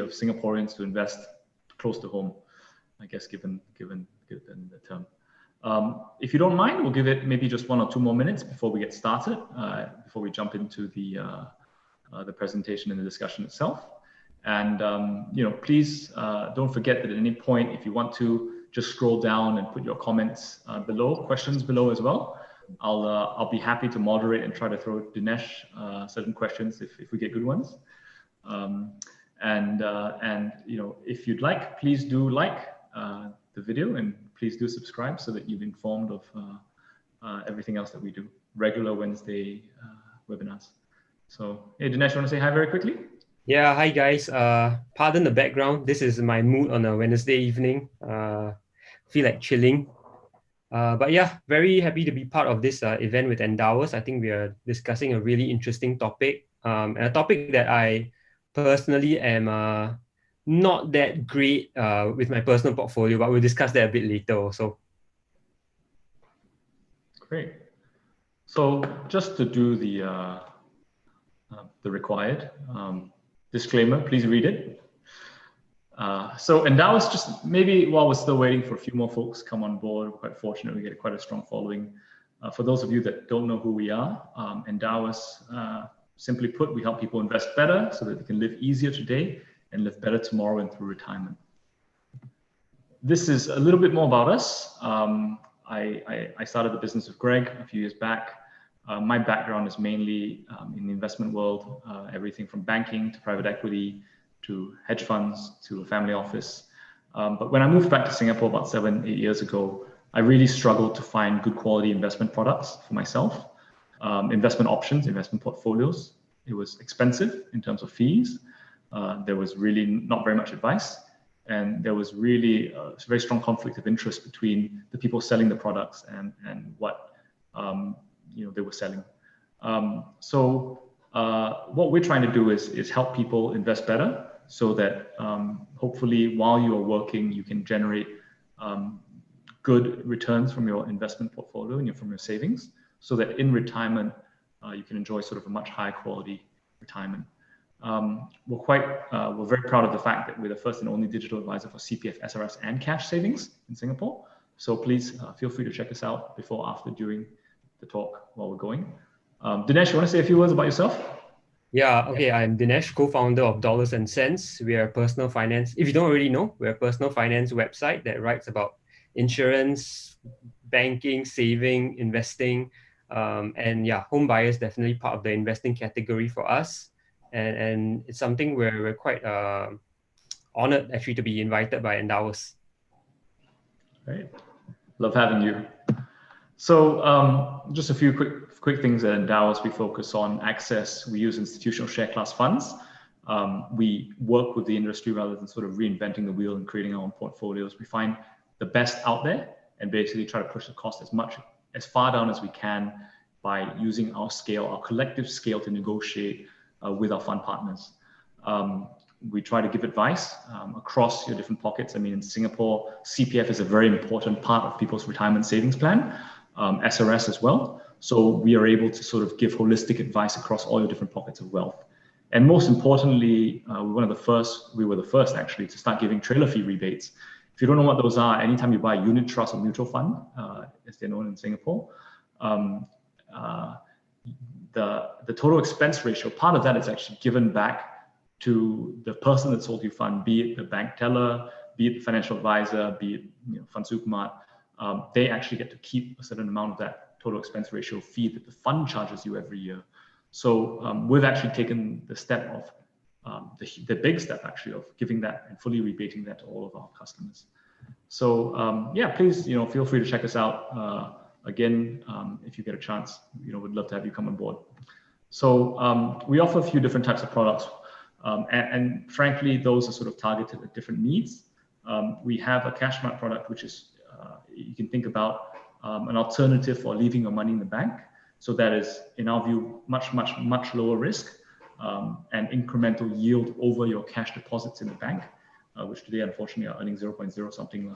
of Singaporeans to invest close to home, I guess, given the term. If you don't mind, we'll give it maybe just 1 or 2 more minutes before we get started, before we jump into the presentation and the discussion itself. And please don't forget that at any point, if you want to, just scroll down and put your comments below, questions below as well. I'll be happy to moderate and try to throw Dinesh certain questions if we get good ones. If you'd like, please do like the video, and please do subscribe so that you're informed of everything else that we do, regular Wednesday webinars. So, hey, Dinesh, you want to say hi very quickly? Yeah, hi guys. Pardon the background. This is my mood on a Wednesday evening. Feel like chilling. But yeah, very happy to be part of this event with Endowus. I think we are discussing a really interesting topic, and a topic that I personally am not that great with my personal portfolio, but we'll discuss that a bit later also. Great. So just to do the required disclaimer, please read it. So Endowus, just maybe while we're still waiting for a few more folks to come on board, we're quite fortunate we get quite a strong following. For those of you that don't know who we are, Endowus, simply put, we help people invest better so that they can live easier today and live better tomorrow and through retirement. This is a little bit more about us. I started the business with Greg a few years back. My background is mainly in the investment world, everything from banking to private equity, to hedge funds, to a family office. But when I moved back to Singapore about 7, 8 years ago, I really struggled to find good quality investment products for myself. Investment options, investment portfolios. It was expensive in terms of fees. There was really not very much advice. And there was really a very strong conflict of interest between the people selling the products and what they were selling. What we're trying to do is help people invest better, so that hopefully while you are working, you can generate good returns from your investment portfolio and from your savings, so that in retirement, you can enjoy sort of a much higher quality retirement. We're very proud of the fact that we're the first and only digital advisor for CPF, SRS, and cash savings in Singapore. So please feel free to check us out before, after, during the talk while we're going. Dinesh, you want to say a few words about yourself? Yeah, okay. I'm Dinesh, co-founder of Dollars and Cents. We are a personal finance. If you don't already know, we're a personal finance website that writes about insurance, banking, saving, investing, and yeah, home buyers definitely part of the investing category for us. And it's something where we're quite honored actually to be invited by Endowus. Great, love having you. So just a few quick things at Endowus. We focus on access. We use institutional share class funds. We work with the industry rather than sort of reinventing the wheel and creating our own portfolios. We find the best out there and basically try to push the cost as far down as we can by using our scale, our collective scale, to negotiate with our fund partners. We try to give advice across your different pockets. I mean, in Singapore, CPF is a very important part of people's retirement savings plan. SRS as well. So we are able to sort of give holistic advice across all your different pockets of wealth. And most importantly, we were the first actually to start giving trailer fee rebates. If you don't know what those are, anytime you buy a unit trust or mutual fund, as they're known in Singapore, the total expense ratio, part of that is actually given back to the person that sold you fund, be it the bank teller, be it the financial advisor, be it Fund Supermart. They actually get to keep a certain amount of that total expense ratio fee that the fund charges you every year. So we've actually taken the step of the big step actually of giving that and fully rebating that to all of our customers. So yeah, please feel free to check us out. Again, if you get a chance, we'd love to have you come on board. So we offer a few different types of products, and frankly, those are sort of targeted at different needs. We have a cash mark product, which is you can think about an alternative for leaving your money in the bank. So that is, in our view, much lower risk and incremental yield over your cash deposits in the bank, which today, unfortunately, are earning 0.0 something.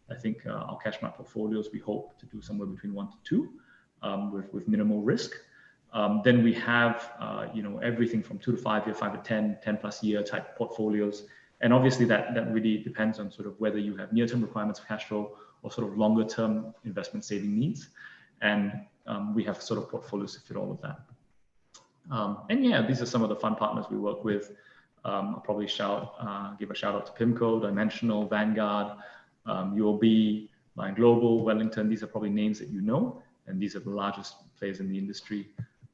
I think our cash mark portfolios, we hope to do somewhere between 1 to 2 with minimal risk. Then we have everything from 2 to 5 year, 5 to 10 plus year type portfolios. And obviously that really depends on sort of whether you have near-term requirements of cash flow or sort of longer-term investment saving needs. And we have sort of portfolios to fit all of that. And yeah, these are some of the fun partners we work with. I'll probably give a shout out to PIMCO, Dimensional, Vanguard, UOB, Lion Global, Wellington. These are probably names that you know, and these are the largest players in the industry.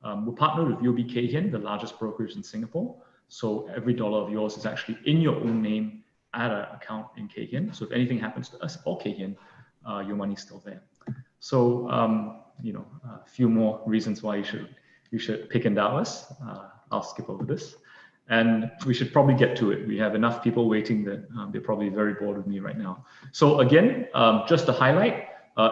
We're partnered with UOB Kay Hian, the largest brokerage in Singapore. So every dollar of yours is actually in your own name at an account in Kay Hian. So if anything happens to us or Kay Hian, your money's still there. So a few more reasons why you should pick Endowus. I'll skip over this. And we should probably get to it. We have enough people waiting that they're probably very bored with me right now. So again, just to highlight,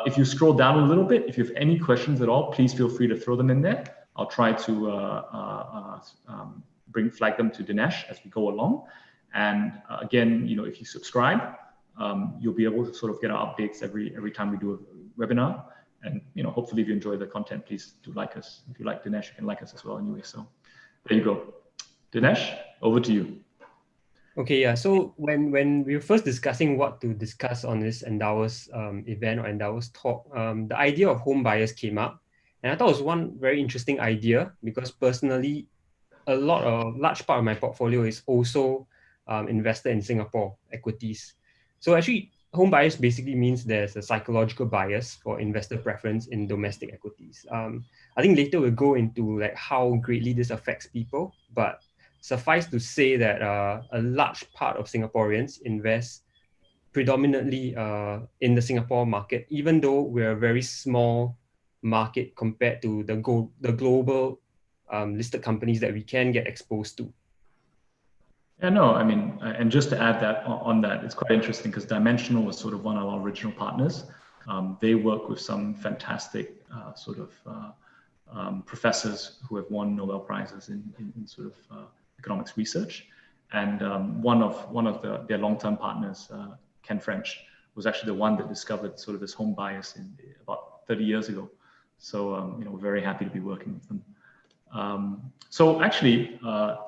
if you scroll down a little bit, if you have any questions at all, please feel free to throw them in there. I'll try to flag them to Dinesh as we go along. And again, if you subscribe, you'll be able to sort of get our updates every time we do a webinar. And hopefully if you enjoy the content, please do like us. If you like Dinesh, you can like us as well anyway. So there you go. Dinesh, over to you. Okay, yeah. So when we were first discussing what to discuss on this Endowus event or Endowus talk, the idea of home buyers came up. And I thought it was one very interesting idea because personally, large part of my portfolio is also invested in Singapore equities. So actually, home bias basically means there's a psychological bias for investor preference in domestic equities. I think later we'll go into like how greatly this affects people, but suffice to say that a large part of Singaporeans invest predominantly in the Singapore market, even though we're a very small market compared to the global listed companies that we can get exposed to. Yeah, no, I mean, and just to add that on that, it's quite interesting because Dimensional was sort of one of our original partners. They work with some fantastic professors who have won Nobel Prizes in sort of economics research. And one of their long-term partners, Ken French, was actually the one that discovered sort of this home bias about 30 years ago. So, we're very happy to be working with them. So actually,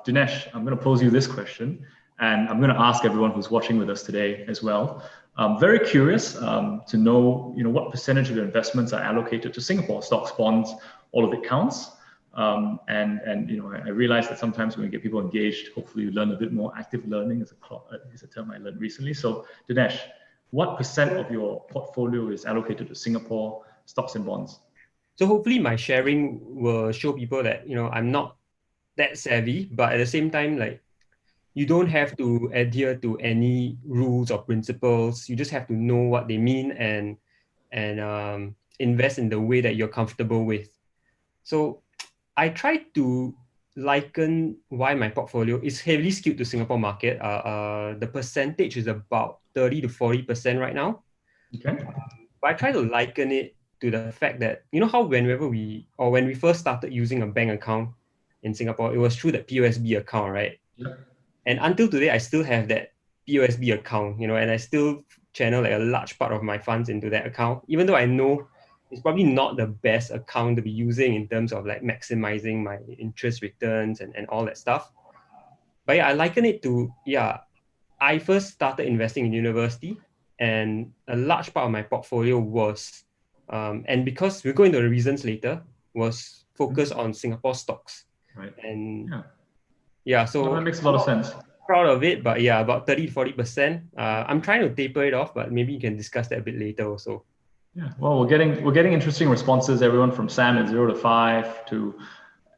Dinesh, I'm going to pose you this question, and I'm going to ask everyone who's watching with us today as well. I'm very curious to know, what percentage of your investments are allocated to Singapore stocks, bonds, all of it counts. And I realize that sometimes when we get people engaged, hopefully you learn a bit more. Active learning is a term I learned recently. So Dinesh, what percent of your portfolio is allocated to Singapore stocks and bonds? So hopefully my sharing will show people that, I'm not that savvy, but at the same time, like, you don't have to adhere to any rules or principles. You just have to know what they mean and invest in the way that you're comfortable with. So I try to liken why my portfolio is heavily skewed to Singapore market. The percentage is about 30 to 40% right now. Okay. But I try to liken it to the fact that, how when we first started using a bank account in Singapore, it was through the POSB account, right? Yeah. And until today, I still have that POSB account, and I still channel like a large part of my funds into that account, even though I know it's probably not the best account to be using in terms of like maximizing my interest returns and all that stuff. But yeah, I liken it to, I first started investing in university, and a large part of my portfolio was, and because we'll go into the reasons later, was focused on Singapore stocks. Right. And so well, that makes a lot of sense. Proud of it, but about 30 to 40%. I'm trying to taper it off, but maybe you can discuss that a bit later also. Yeah, well, we're getting interesting responses. Everyone from Sam at 0 to 5 to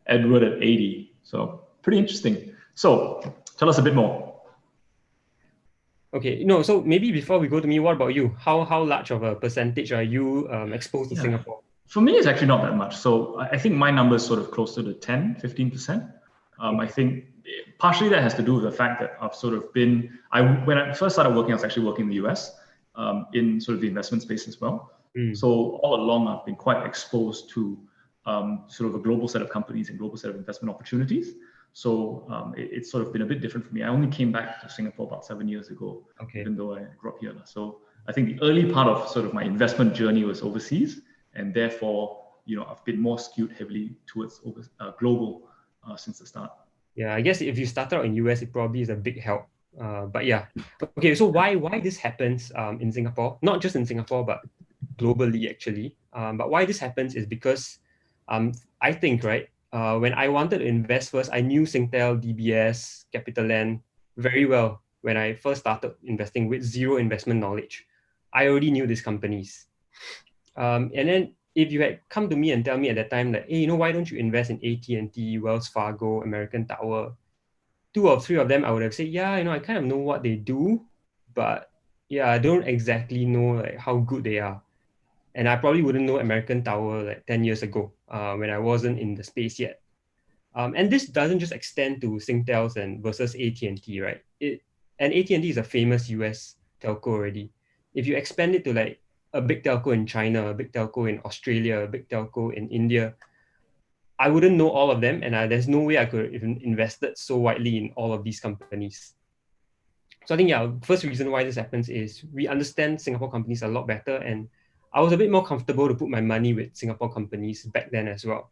Edward at 80. So pretty interesting. So tell us a bit more. Okay, so maybe before we go to me, what about you? How large of a percentage are you exposed to Singapore? For me, it's actually not that much. So I think my number is sort of closer to 10, 15%. I think partially that has to do with the fact that I've sort of been, when I first started working, I was actually working in the US in sort of the investment space as well. So all along, I've been quite exposed to sort of a global set of companies and global set of investment opportunities. So it's sort of been a bit different for me. I only came back to Singapore about 7 years ago, even though I grew up here. So I think the early part of sort of my investment journey was overseas, and therefore, I've been more skewed heavily towards global since the start. Yeah, I guess if you started out in US, it probably is a big help. But yeah, okay. So why this happens in Singapore? Not just in Singapore, but globally actually. But why this happens is because I think, right, when I wanted to invest first, I knew Singtel, DBS, CapitaLand very well when I first started investing with zero investment knowledge. I already knew these companies. And then if you had come to me and tell me at that time that, hey, why don't you invest in AT&T, Wells Fargo, American Tower? Two or three of them, I would have said, yeah, I kind of know what they do, but yeah, I don't exactly know like how good they are. And I probably wouldn't know American Tower like 10 years ago when I wasn't in the space yet. And this doesn't just extend to Singtels and versus AT&T, right? And AT&T is a famous US telco already. If you expand it to like a big telco in China, a big telco in Australia, a big telco in India, I wouldn't know all of them, and there's no way I could even invested so widely in all of these companies. So I think, yeah, first reason why this happens is we understand Singapore companies a lot better, and I was a bit more comfortable to put my money with Singapore companies back then as well.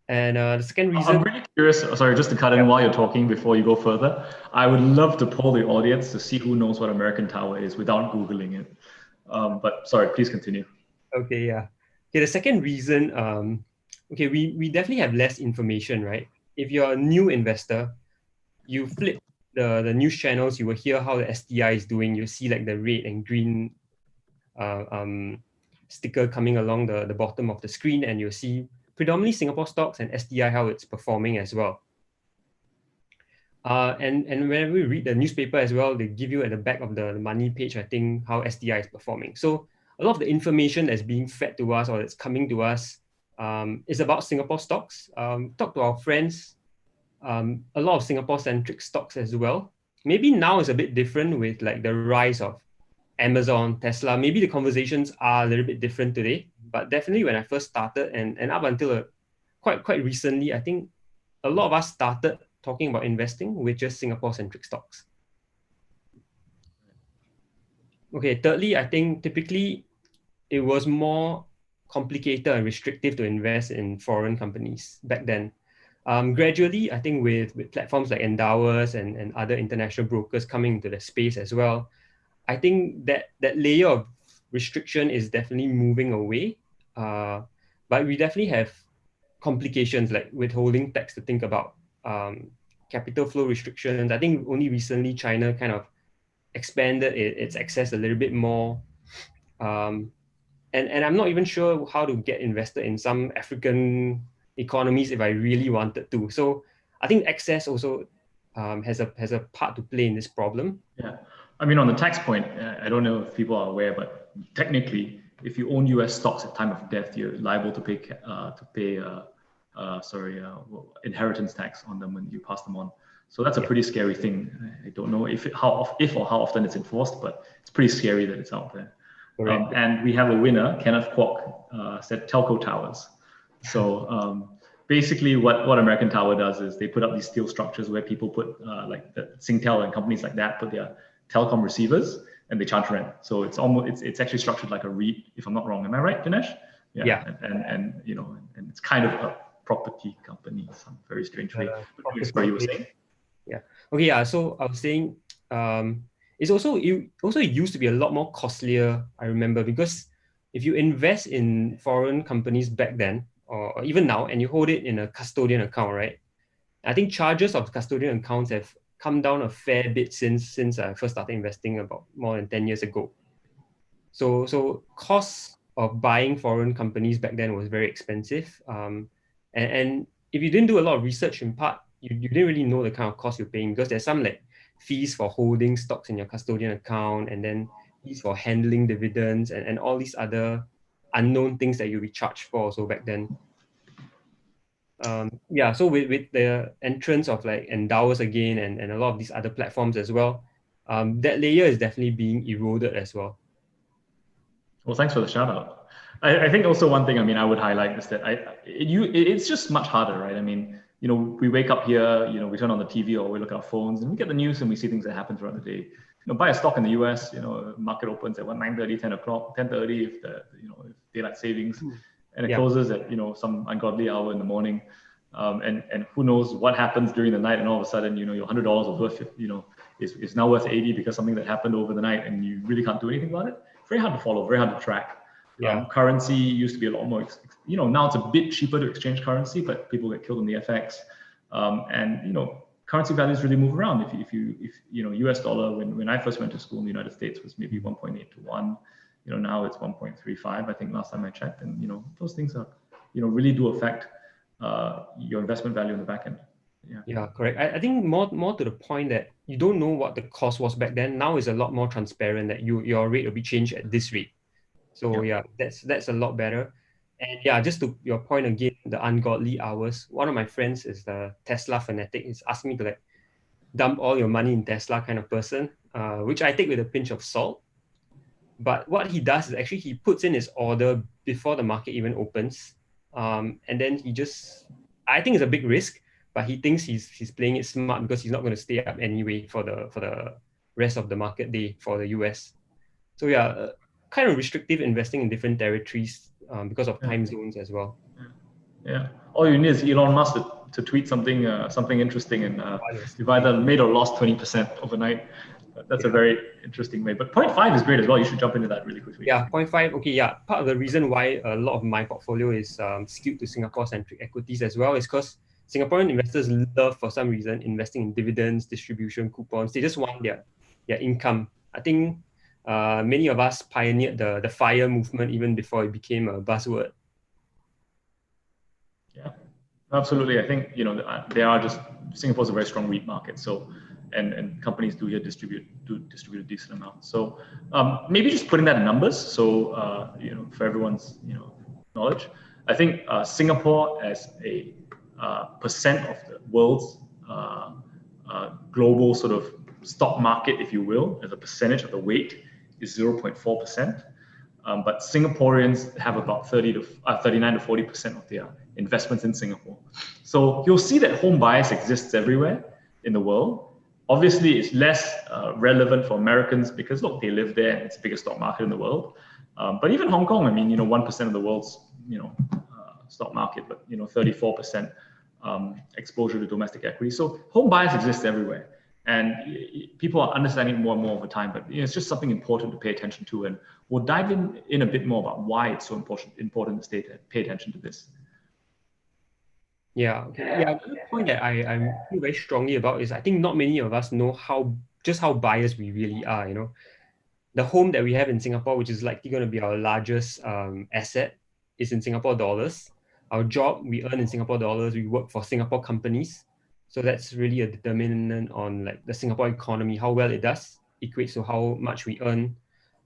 And the second reason... I'm really curious, sorry, just to cut in while you're talking before you go further. I would love to poll the audience to see who knows what American Tower is without Googling it. But sorry, please continue. Okay, yeah. Okay, the second reason, okay, we definitely have less information, right? If you're a new investor, you flip the news channels, you will hear how the STI is doing. You see like the red and green sticker coming along the bottom of the screen, and you'll see predominantly Singapore stocks and STI, how it's performing as well. And when we read the newspaper as well, they give you at the back of the money page, I think, how STI is performing. So a lot of the information that's being fed to us or that's coming to us is about Singapore stocks. Talk to our friends, a lot of Singapore-centric stocks as well. Maybe now is a bit different with like the rise of Amazon, Tesla. Maybe the conversations are a little bit different today, but definitely when I first started and up until quite recently, I think a lot of us started talking about investing with just Singapore-centric stocks. Okay, thirdly, I think typically it was more complicated and restrictive to invest in foreign companies back then. Gradually, I think with platforms like Endowus and other international brokers coming into the space as well, I think that layer of restriction is definitely moving away. But we definitely have complications like withholding tax to think about, capital flow restrictions. I think only recently China kind of expanded its access a little bit more. And I'm not even sure how to get invested in some African economies if I really wanted to. So I think access also has a part to play in this problem. Yeah, I mean, on the tax point, I don't know if people are aware, but technically, if you own U.S. stocks at time of death, you're liable to pay inheritance tax on them when you pass them on. So that's a pretty scary thing. I don't know if or how often it's enforced, but it's pretty scary that it's out there. And we have a winner, Kenneth Kwok, said telco towers. So basically what American Tower does is they put up these steel structures where people put like the Singtel and companies like that put their telecom receivers and they charge rent. So it's actually structured like a REIT, if I'm not wrong. Am I right, Dinesh? Yeah. And it's kind of a property company, some very strange way. What you were saying? Yeah. Okay. Yeah. So I was saying, it used to be a lot more costlier. I remember, because if you invest in foreign companies back then, or even now, and you hold it in a custodian account, right? I think charges of custodian accounts have come down a fair bit since I first started investing about more than 10 years ago. So costs of buying foreign companies back then was very expensive. And if you didn't do a lot of research, in part, you didn't really know the kind of cost you're paying, because there's some like fees for holding stocks in your custodian account, and then fees for handling dividends, and all these other unknown things that you'll be charged for also back then. Yeah, so with the entrance of like Endowus again and a lot of these other platforms as well, that layer is definitely being eroded as well. Well, thanks for the shout out. I think also one thing, I mean, I would highlight is that it's just much harder, right? I mean, we wake up here, we turn on the TV or we look at our phones and we get the news and we see things that happen throughout the day. Buy a stock in the US, market opens at 9:30, 10 o'clock, 10:30 if daylight savings, and it closes at some ungodly hour in the morning. And who knows what happens during the night, and all of a sudden, your $100 was worth, is now worth 80 because something that happened over the night, and you really can't do anything about it. Very hard to follow, very hard to track. Yeah. Currency used to be a lot more, now it's a bit cheaper to exchange currency, but people get killed in the FX. And currency values really move around. If US dollar, when I first went to school in the United States, was maybe 1.8 to 1. Now it's 1.35, I think, last time I checked. And those things are, really do affect your investment value in the back end. Yeah, correct. I think more to the point that you don't know what the cost was back then. Now is a lot more transparent that your rate will be changed at this rate. So that's a lot better. And yeah, just to your point again, the ungodly hours. One of my friends is the Tesla fanatic. He's asking me to like dump all your money in Tesla kind of person, which I take with a pinch of salt. But what he does is actually he puts in his order before the market even opens. And then I think it's a big risk, but he thinks he's playing it smart because he's not going to stay up anyway for the rest of the market day for the US. So yeah, kind of restrictive investing in different territories because of time zones as well. Yeah. All you need is Elon Musk to tweet something interesting, and you've either made or lost 20% overnight. That's a very interesting way. But 0.5 is great as well. You should jump into that really quickly. Yeah, 0.5. Okay, yeah. Part of the reason why a lot of my portfolio is skewed to Singapore-centric equities as well is because Singaporean investors love, for some reason, investing in dividends, distribution, coupons. They just want their income. I think many of us pioneered the FIRE movement even before it became a buzzword. Yeah, absolutely. I think they are just, Singapore's a very strong REIT market, so and companies do distribute a decent amount. So maybe just putting that in numbers, so for everyone's knowledge, I think Singapore as a percent of the world's global sort of stock market, if you will, as a percentage of the weight is 0.4%. But Singaporeans have about 39 to 40% of their investments in Singapore. So you'll see that home bias exists everywhere in the world. Obviously, it's less relevant for Americans because, look, they live there and it's the biggest stock market in the world. But even Hong Kong, 1% of the world's, stock market, but, 34% exposure to domestic equity. So home bias exists everywhere. And people are understanding more and more over time, but it's just something important to pay attention to. And we'll dive in a bit more about why it's so important to pay attention to this. Yeah. Okay. Yeah. Another point that I feel very strongly about is I think not many of us know how biased we really are. The home that we have in Singapore, which is likely going to be our largest asset, is in Singapore dollars. Our job we earn in Singapore dollars. We work for Singapore companies. So that's really a determinant on like the Singapore economy. How well it does equates to how much we earn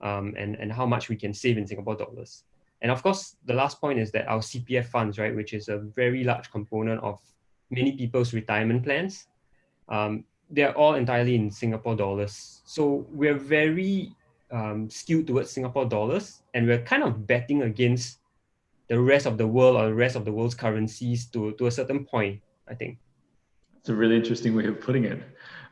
and how much we can save in Singapore dollars. And of course, the last point is that our CPF funds, right, which is a very large component of many people's retirement plans, they're all entirely in Singapore dollars. So we're very skewed towards Singapore dollars, and we're kind of betting against the rest of the world or the rest of the world's currencies to a certain point, I think. It's a really interesting way of putting it.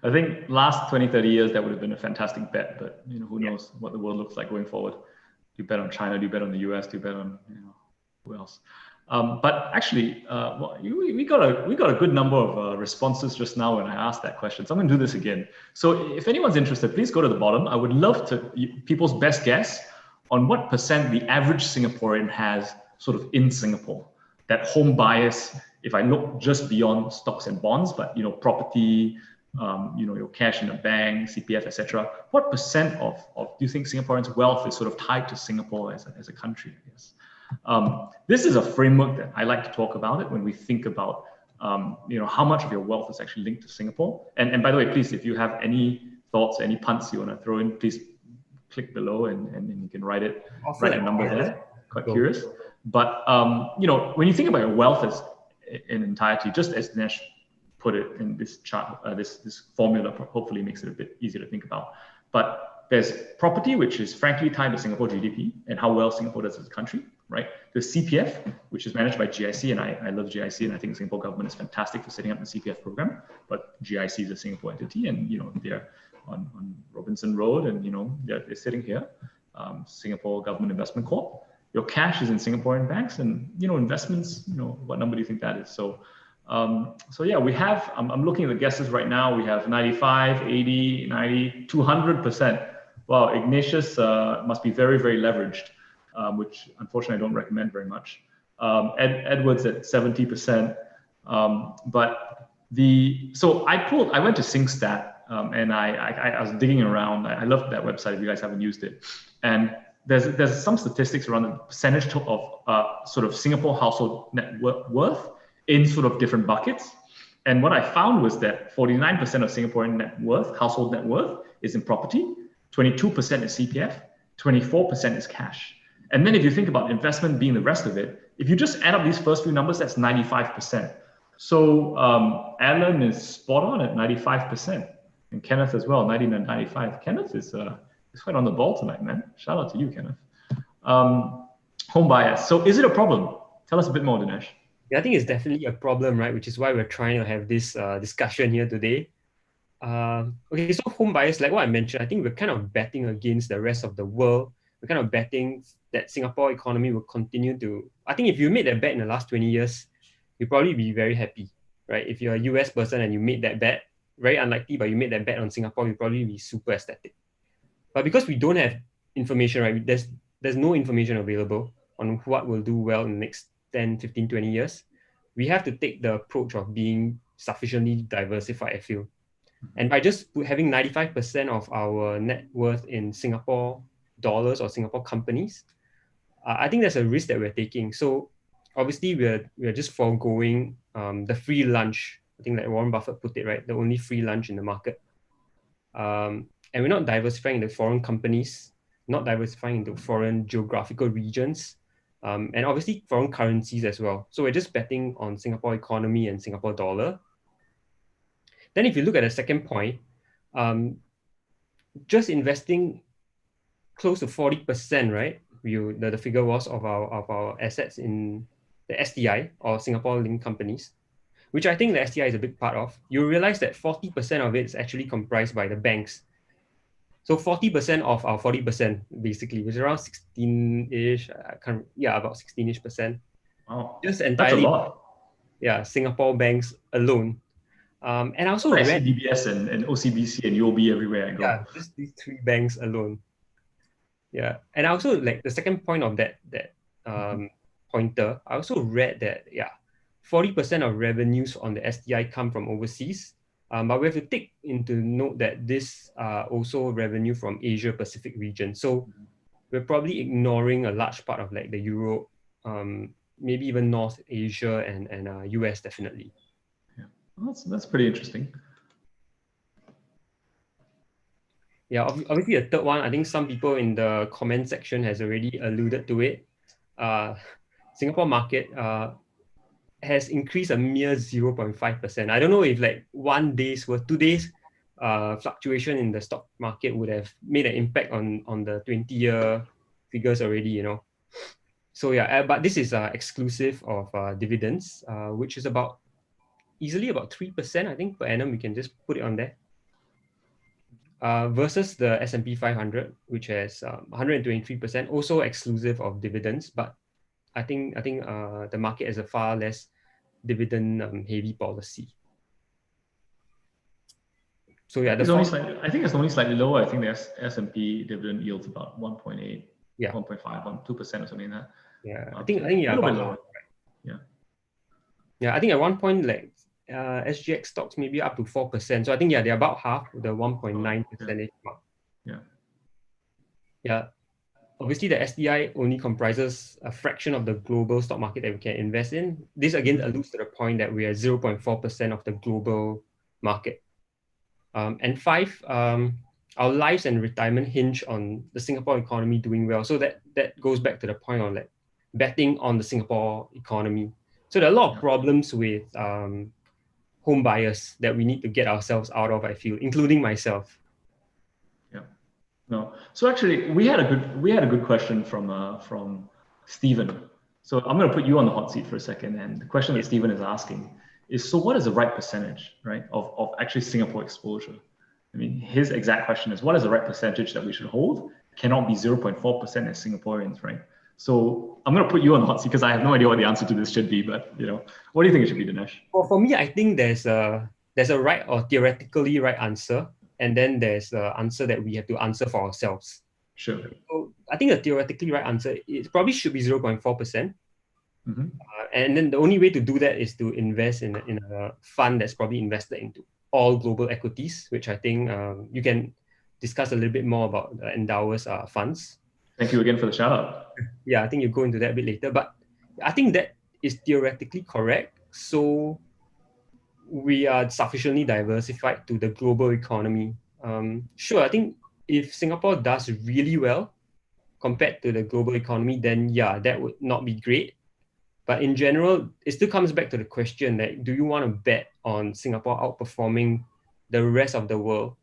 I think last 20, 30 years, that would have been a fantastic bet, but who knows what the world looks like going forward. Do you bet on China? Do you bet on the US? Do you bet on who else? But actually, we got a good number of responses just now when I asked that question. So I'm going to do this again. So if anyone's interested, please go to the bottom. I would love people's best guess on what percent the average Singaporean has sort of in Singapore. That home bias, if I look just beyond stocks and bonds, but property, your cash in the bank, CPF, etc. What percent of do you think Singaporeans' wealth is sort of tied to Singapore as a country? I guess. This is a framework that I like to talk about it when we think about how much of your wealth is actually linked to Singapore. And by the way, please, if you have any thoughts, any punts you want to throw in, please click below and you can write a number there. Quite curious. But when you think about your wealth as in entirety, just as Dinesh put it in this chart, this formula hopefully makes it a bit easier to think about. But there's property, which is frankly tied to Singapore GDP and how well Singapore does as a country, right? There's CPF, which is managed by GIC, and I love GIC, and I think the Singapore government is fantastic for setting up the CPF program. But GIC is a Singapore entity, and they're on Robinson Road, and they're sitting here, Singapore Government Investment Corp. Your cash is in Singaporean banks, and investments. What number do you think that is? So So yeah, we have, I'm looking at the guesses right now. We have 95, 80, 90, 200%. Wow, Ignatius must be very, very leveraged, which unfortunately I don't recommend very much. Edward's at 70%. So I went to SingStat, and I was digging around. I love that website if you guys haven't used it. And there's some statistics around the percentage of sort of Singapore household net worth in sort of different buckets. And what I found was that 49% of Singaporean net worth, household net worth, is in property, 22% is CPF, 24% is cash. And then if you think about investment being the rest of it, if you just add up these first few numbers, that's 95%. So Alan is spot on at 95%, and Kenneth as well, 90 and 95. Kenneth is quite on the ball tonight, man. Shout out to you, Kenneth. Home bias. So is it a problem? Tell us a bit more, Dinesh. Yeah, I think it's definitely a problem, right? Which is why we're trying to have this discussion here today. Okay, so home bias, like what I mentioned, I think we're kind of betting against the rest of the world. We're kind of betting that Singapore economy will continue to. I think if you made that bet in the last 20 years, you'll probably be very happy, right? If you're a US person and you made that bet, very unlikely, but you made that bet on Singapore, you'll probably be super ecstatic. But because we don't have information, right? There's no information available on what will do well in the next 10, 15, 20 years. We have to take the approach of being sufficiently diversified, I feel. And by just having 95% of our net worth in Singapore dollars or Singapore companies, I think there's a risk that we're taking. So obviously we're just foregoing the free lunch. I think like Warren Buffett put it, right? The only free lunch in the market. And we're not diversifying into foreign companies, not diversifying into foreign geographical regions, and obviously foreign currencies as well. So we're just betting on Singapore economy and Singapore dollar. Then if you look at the second point, just investing close to 40%, right? The figure was of our assets in the STI or Singapore linked companies, which I think the STI is a big part of. You realize that 40% of it is actually comprised by the banks. So 40% of our 40%, basically, which is around 16-ish, about 16-ish percent. Wow, just entirely, that's a lot. Yeah, Singapore banks alone. And I also I read see DBS and OCBC and UOB everywhere I go. Yeah, just these three banks alone. Yeah, and I also like the second point of that pointer. I also read that 40% of revenues on the STI come from overseas. But we have to take into note that this also revenue from Asia Pacific region. So we're probably ignoring a large part of like the Europe, maybe even North Asia and US definitely. Yeah, well, that's pretty interesting. Yeah, obviously the third one, I think some people in the comment section has already alluded to it. Singapore market has increased a mere 0.5%. I don't know if like 1 day's worth, 2 days fluctuation in the stock market would have made an impact on the 20-year figures already, you know. So yeah, but this is exclusive of dividends, which is easily about 3%, I think, per annum. We can just put it on there. Versus the S&P 500, which has 123%, also exclusive of dividends. But I think the market has a far less dividend heavy policy. So yeah, I think it's only slightly lower. I think the S&P dividend yields about 1.8, 1.5, 2% or something like that. Yeah, I think a little bit lower. Yeah. Yeah, I think at one point like SGX stocks maybe up to 4%. So I think they're about half the 1.9% mark. Yeah. Yeah. Obviously, the STI only comprises a fraction of the global stock market that we can invest in. This again alludes to the point that we are 0.4% of the global market. And 5, our lives and retirement hinge on the Singapore economy doing well. So that goes back to the point of like betting on the Singapore economy. So there are a lot of problems with home buyers that we need to get ourselves out of, I feel, including myself. Yeah. No. So actually, we had a good question from Stephen. So I'm going to put you on the hot seat for a second. And the question that Stephen is asking is, so what is the right percentage, right, of actually Singapore exposure? I mean, his exact question is, what is the right percentage that we should hold? Cannot be 0.4% as Singaporeans, right? So I'm going to put you on the hot seat because I have no idea what the answer to this should be. But what do you think it should be, Dinesh? Well, for me, I think there's a right or theoretically right answer, and then there's the answer that we have to answer for ourselves. Sure. So I think the theoretically right answer, it probably should be 0.4%. And then the only way to do that is to invest in a fund that's probably invested into all global equities, which I think you can discuss a little bit more about the Endowus funds. Thank you again for the shout out. Yeah, I think you go into that a bit later, but I think that is theoretically correct. So we are sufficiently diversified to the global economy. Sure, I think if Singapore does really well compared to the global economy, then yeah, that would not be great. But in general, it still comes back to the question that do you want to bet on Singapore outperforming the rest of the world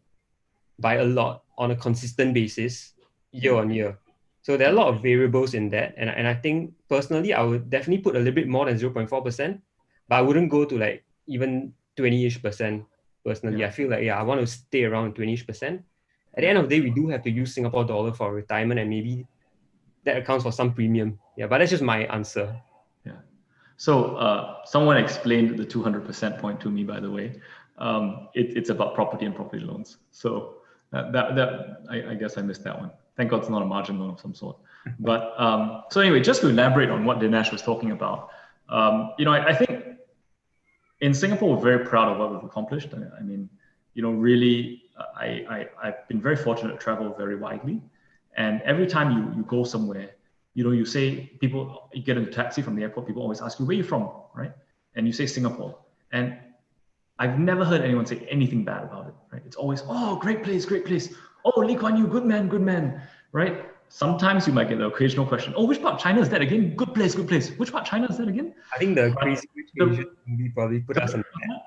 by a lot on a consistent basis year on year? So there are a lot of variables in that. And I think personally, I would definitely put a little bit more than 0.4%, but I wouldn't go to like even 20-ish% personally. Yeah. I feel like, I want to stay around 20-ish%. At the end of the day, we do have to use Singapore dollar for retirement, and maybe that accounts for some premium. Yeah, but that's just my answer. Yeah. So someone explained the 200% point to me, by the way. It's about property and property loans. So I guess I missed that one. Thank God it's not a margin loan of some sort. But so anyway, just to elaborate on what Dinesh was talking about, I think in Singapore, we're very proud of what we've accomplished. I mean, really, I've been very fortunate to travel very widely. And every time you go somewhere, you say you get in a taxi from the airport, people always ask you, where are you from, right? And you say Singapore. And I've never heard anyone say anything bad about it, right? It's always, oh, great place, great place. Oh, Lee Kuan Yew, good man, right? Sometimes you might get the occasional question, oh, which part of China is that again? Good place, good place. Which part of China is that again? I think the Crazy Rich Asians movie probably put us on the map.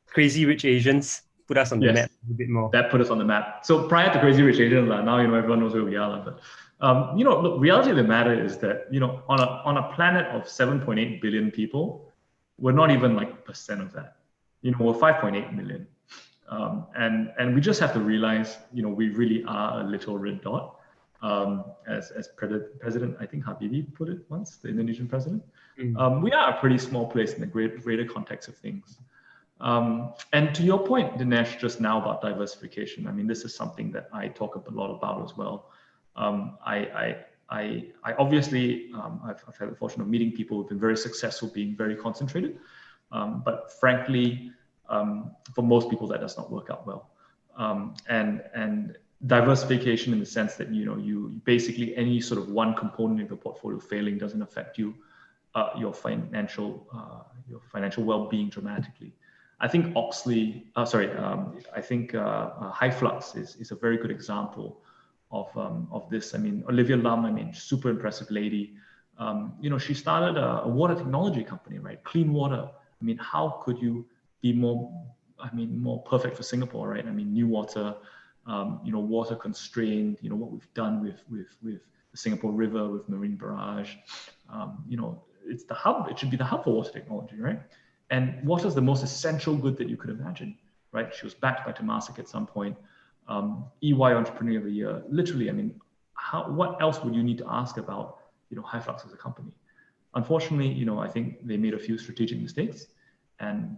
Crazy Rich Asians put us on the map a bit more. That put us on the map. So prior to Crazy Rich Asians, now everyone knows where we are. But look, reality of the matter is that on a planet of 7.8 billion people, we're not even like % of that. We're 5.8 million, and we just have to realize we really are a little red dot. As President, I think Habibie put it once, the Indonesian president. We are a pretty small place in the greater context of things. And to your point, Dinesh, just now about diversification, I mean, this is something that I talk a lot about as well. I obviously, I've had the fortune of meeting people who've been very successful, being very concentrated. But frankly, for most people, that does not work out well. And diversification in the sense that, you basically any sort of one component of the portfolio failing doesn't affect your financial well-being dramatically. I think High Flux is a very good example of this. I mean, Olivia Lam, super impressive lady. She started a water technology company, right? Clean water. I mean, how could you be more perfect for Singapore, right? I mean, new water, water constrained, what we've done with the Singapore River, with Marine Barrage. It's the hub. It should be the hub for water technology, right? And water is the most essential good that you could imagine, right? She was backed by Temasek at some point. EY Entrepreneur of the Year. Literally, I mean, what else would you need to ask about, High Flux as a company? Unfortunately, I think they made a few strategic mistakes, and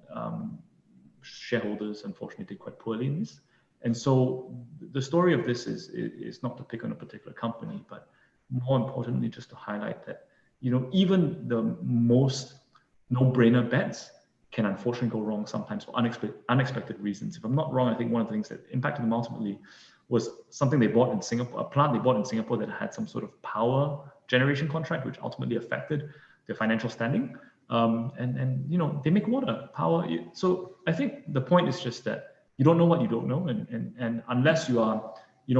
shareholders unfortunately did quite poorly in this. And so the story of this is not to pick on a particular company, but more importantly, just to highlight that, even the most no-brainer bets can unfortunately go wrong sometimes for unexpected reasons. If I'm not wrong, I think one of the things that impacted them ultimately was something they bought in Singapore, a plant they bought in Singapore that had some sort of power generation contract, which ultimately affected their financial standing. And they make water, power. So I think the point is just that you don't know what you don't know. And unless you are,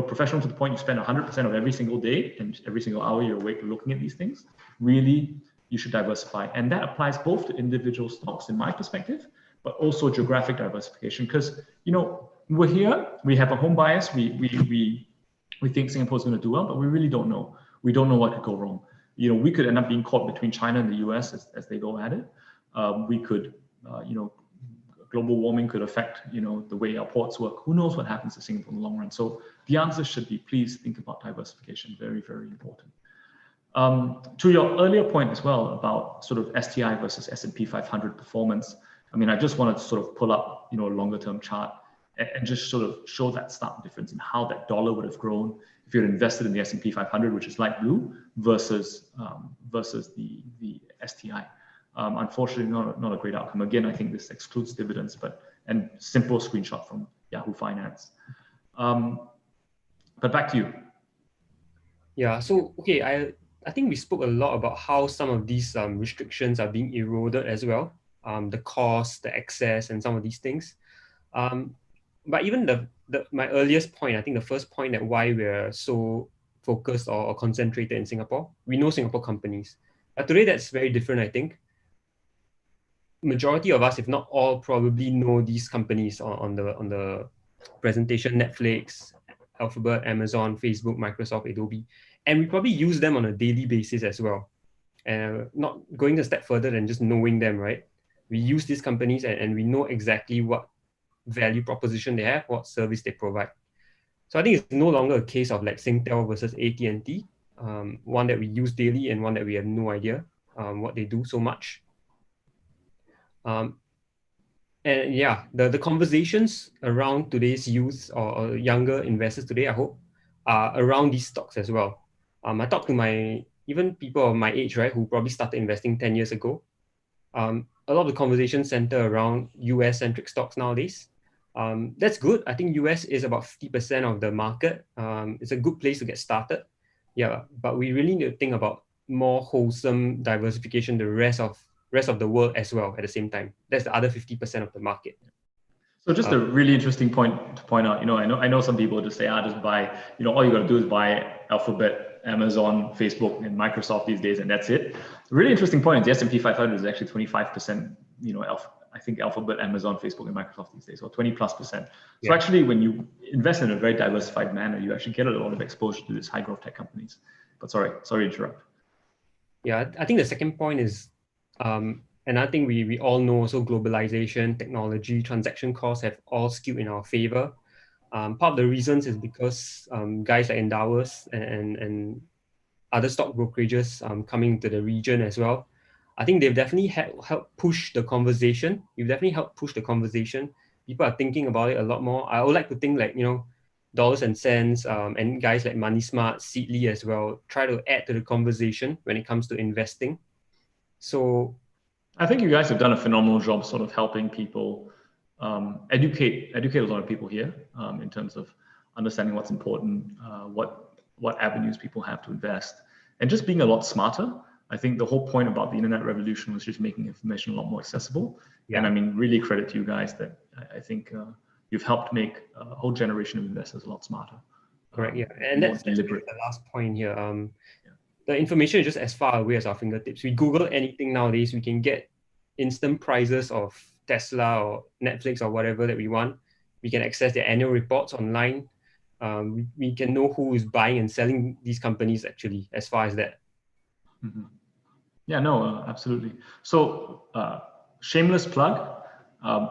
professional to the point you spend 100% of every single day and every single hour you're awake looking at these things, really, you should diversify. And that applies both to individual stocks, in my perspective, but also geographic diversification. Because, we're here, we have a home bias, we think Singapore is going to do well, but we really don't know. We don't know what could go wrong. We could end up being caught between China and the US as they go at it. We could, global warming could affect, the way our ports work. Who knows what happens to Singapore in the long run? So the answer should be, please think about diversification. Very, very important. To your earlier point as well about sort of STI versus S&P 500 performance, I mean, I just wanted to sort of pull up, a longer term chart and just sort of show that stark difference in how that dollar would have grown if you're invested in the S&P 500, which is light blue, versus the STI. Unfortunately, not a great outcome. Again, I think this excludes dividends, and simple screenshot from Yahoo Finance. But back to you. Yeah. So okay, I think we spoke a lot about how some of these restrictions are being eroded as well. The cost, the access, and some of these things. But even my earliest point, I think the first point that why we're so focused or concentrated in Singapore, we know Singapore companies. But today that's very different, I think. Majority of us, if not all, probably know these companies on the presentation: Netflix, Alphabet, Amazon, Facebook, Microsoft, Adobe, and we probably use them on a daily basis as well. And not going a step further than just knowing them, right? We use these companies and we know exactly what value proposition they have, what service they provide. So I think it's no longer a case of like Singtel versus AT&T, one that we use daily and one that we have no idea what they do so much. And yeah, the conversations around today's youth or younger investors today, I hope, are around these stocks as well. I talked to even people of my age, right, who probably started investing 10 years ago. A lot of the conversations center around US-centric stocks nowadays. That's good. I think US is about 50% of the market. It's a good place to get started. Yeah, but we really need to think about more wholesome diversification, the rest of the world as well at the same time. That's the other 50% of the market. So just a really interesting point to point out, I know some people just say, just buy, all you got to do is buy Alphabet, Amazon, Facebook, and Microsoft these days, and that's it. A really interesting point is the S&P 500 is actually 25%, I think Alphabet, Amazon, Facebook, and Microsoft these days, or 20+%. So Yeah. actually, when you invest in a very diversified manner, you actually get a lot of exposure to these high growth tech companies. But sorry to interrupt. Yeah, I think the second point is, and I think we all know also globalization, technology, transaction costs have all skewed in our favor. Part of the reasons is because guys like Endowus and other stock brokerages coming to the region as well. I think they've definitely helped push the conversation. You've definitely helped push the conversation. People are thinking about it a lot more. I would like to think like, dollars and cents, and guys like Money Smart, Seedly as well, try to add to the conversation when it comes to investing. So I think you guys have done a phenomenal job sort of helping people educate a lot of people here in terms of understanding what's important, what avenues people have to invest, and just being a lot smarter. I think the whole point about the internet revolution was just making information a lot more accessible. Yeah. And I mean, really credit to you guys that I think you've helped make a whole generation of investors a lot smarter. Correct. Yeah, and that's the last point here. The information is just as far away as our fingertips. We Google anything nowadays, we can get instant prices of Tesla or Netflix or whatever that we want. We can access their annual reports online. We can know who is buying and selling these companies actually, as far as that. Mm-hmm. Yeah, no, absolutely. So shameless plug,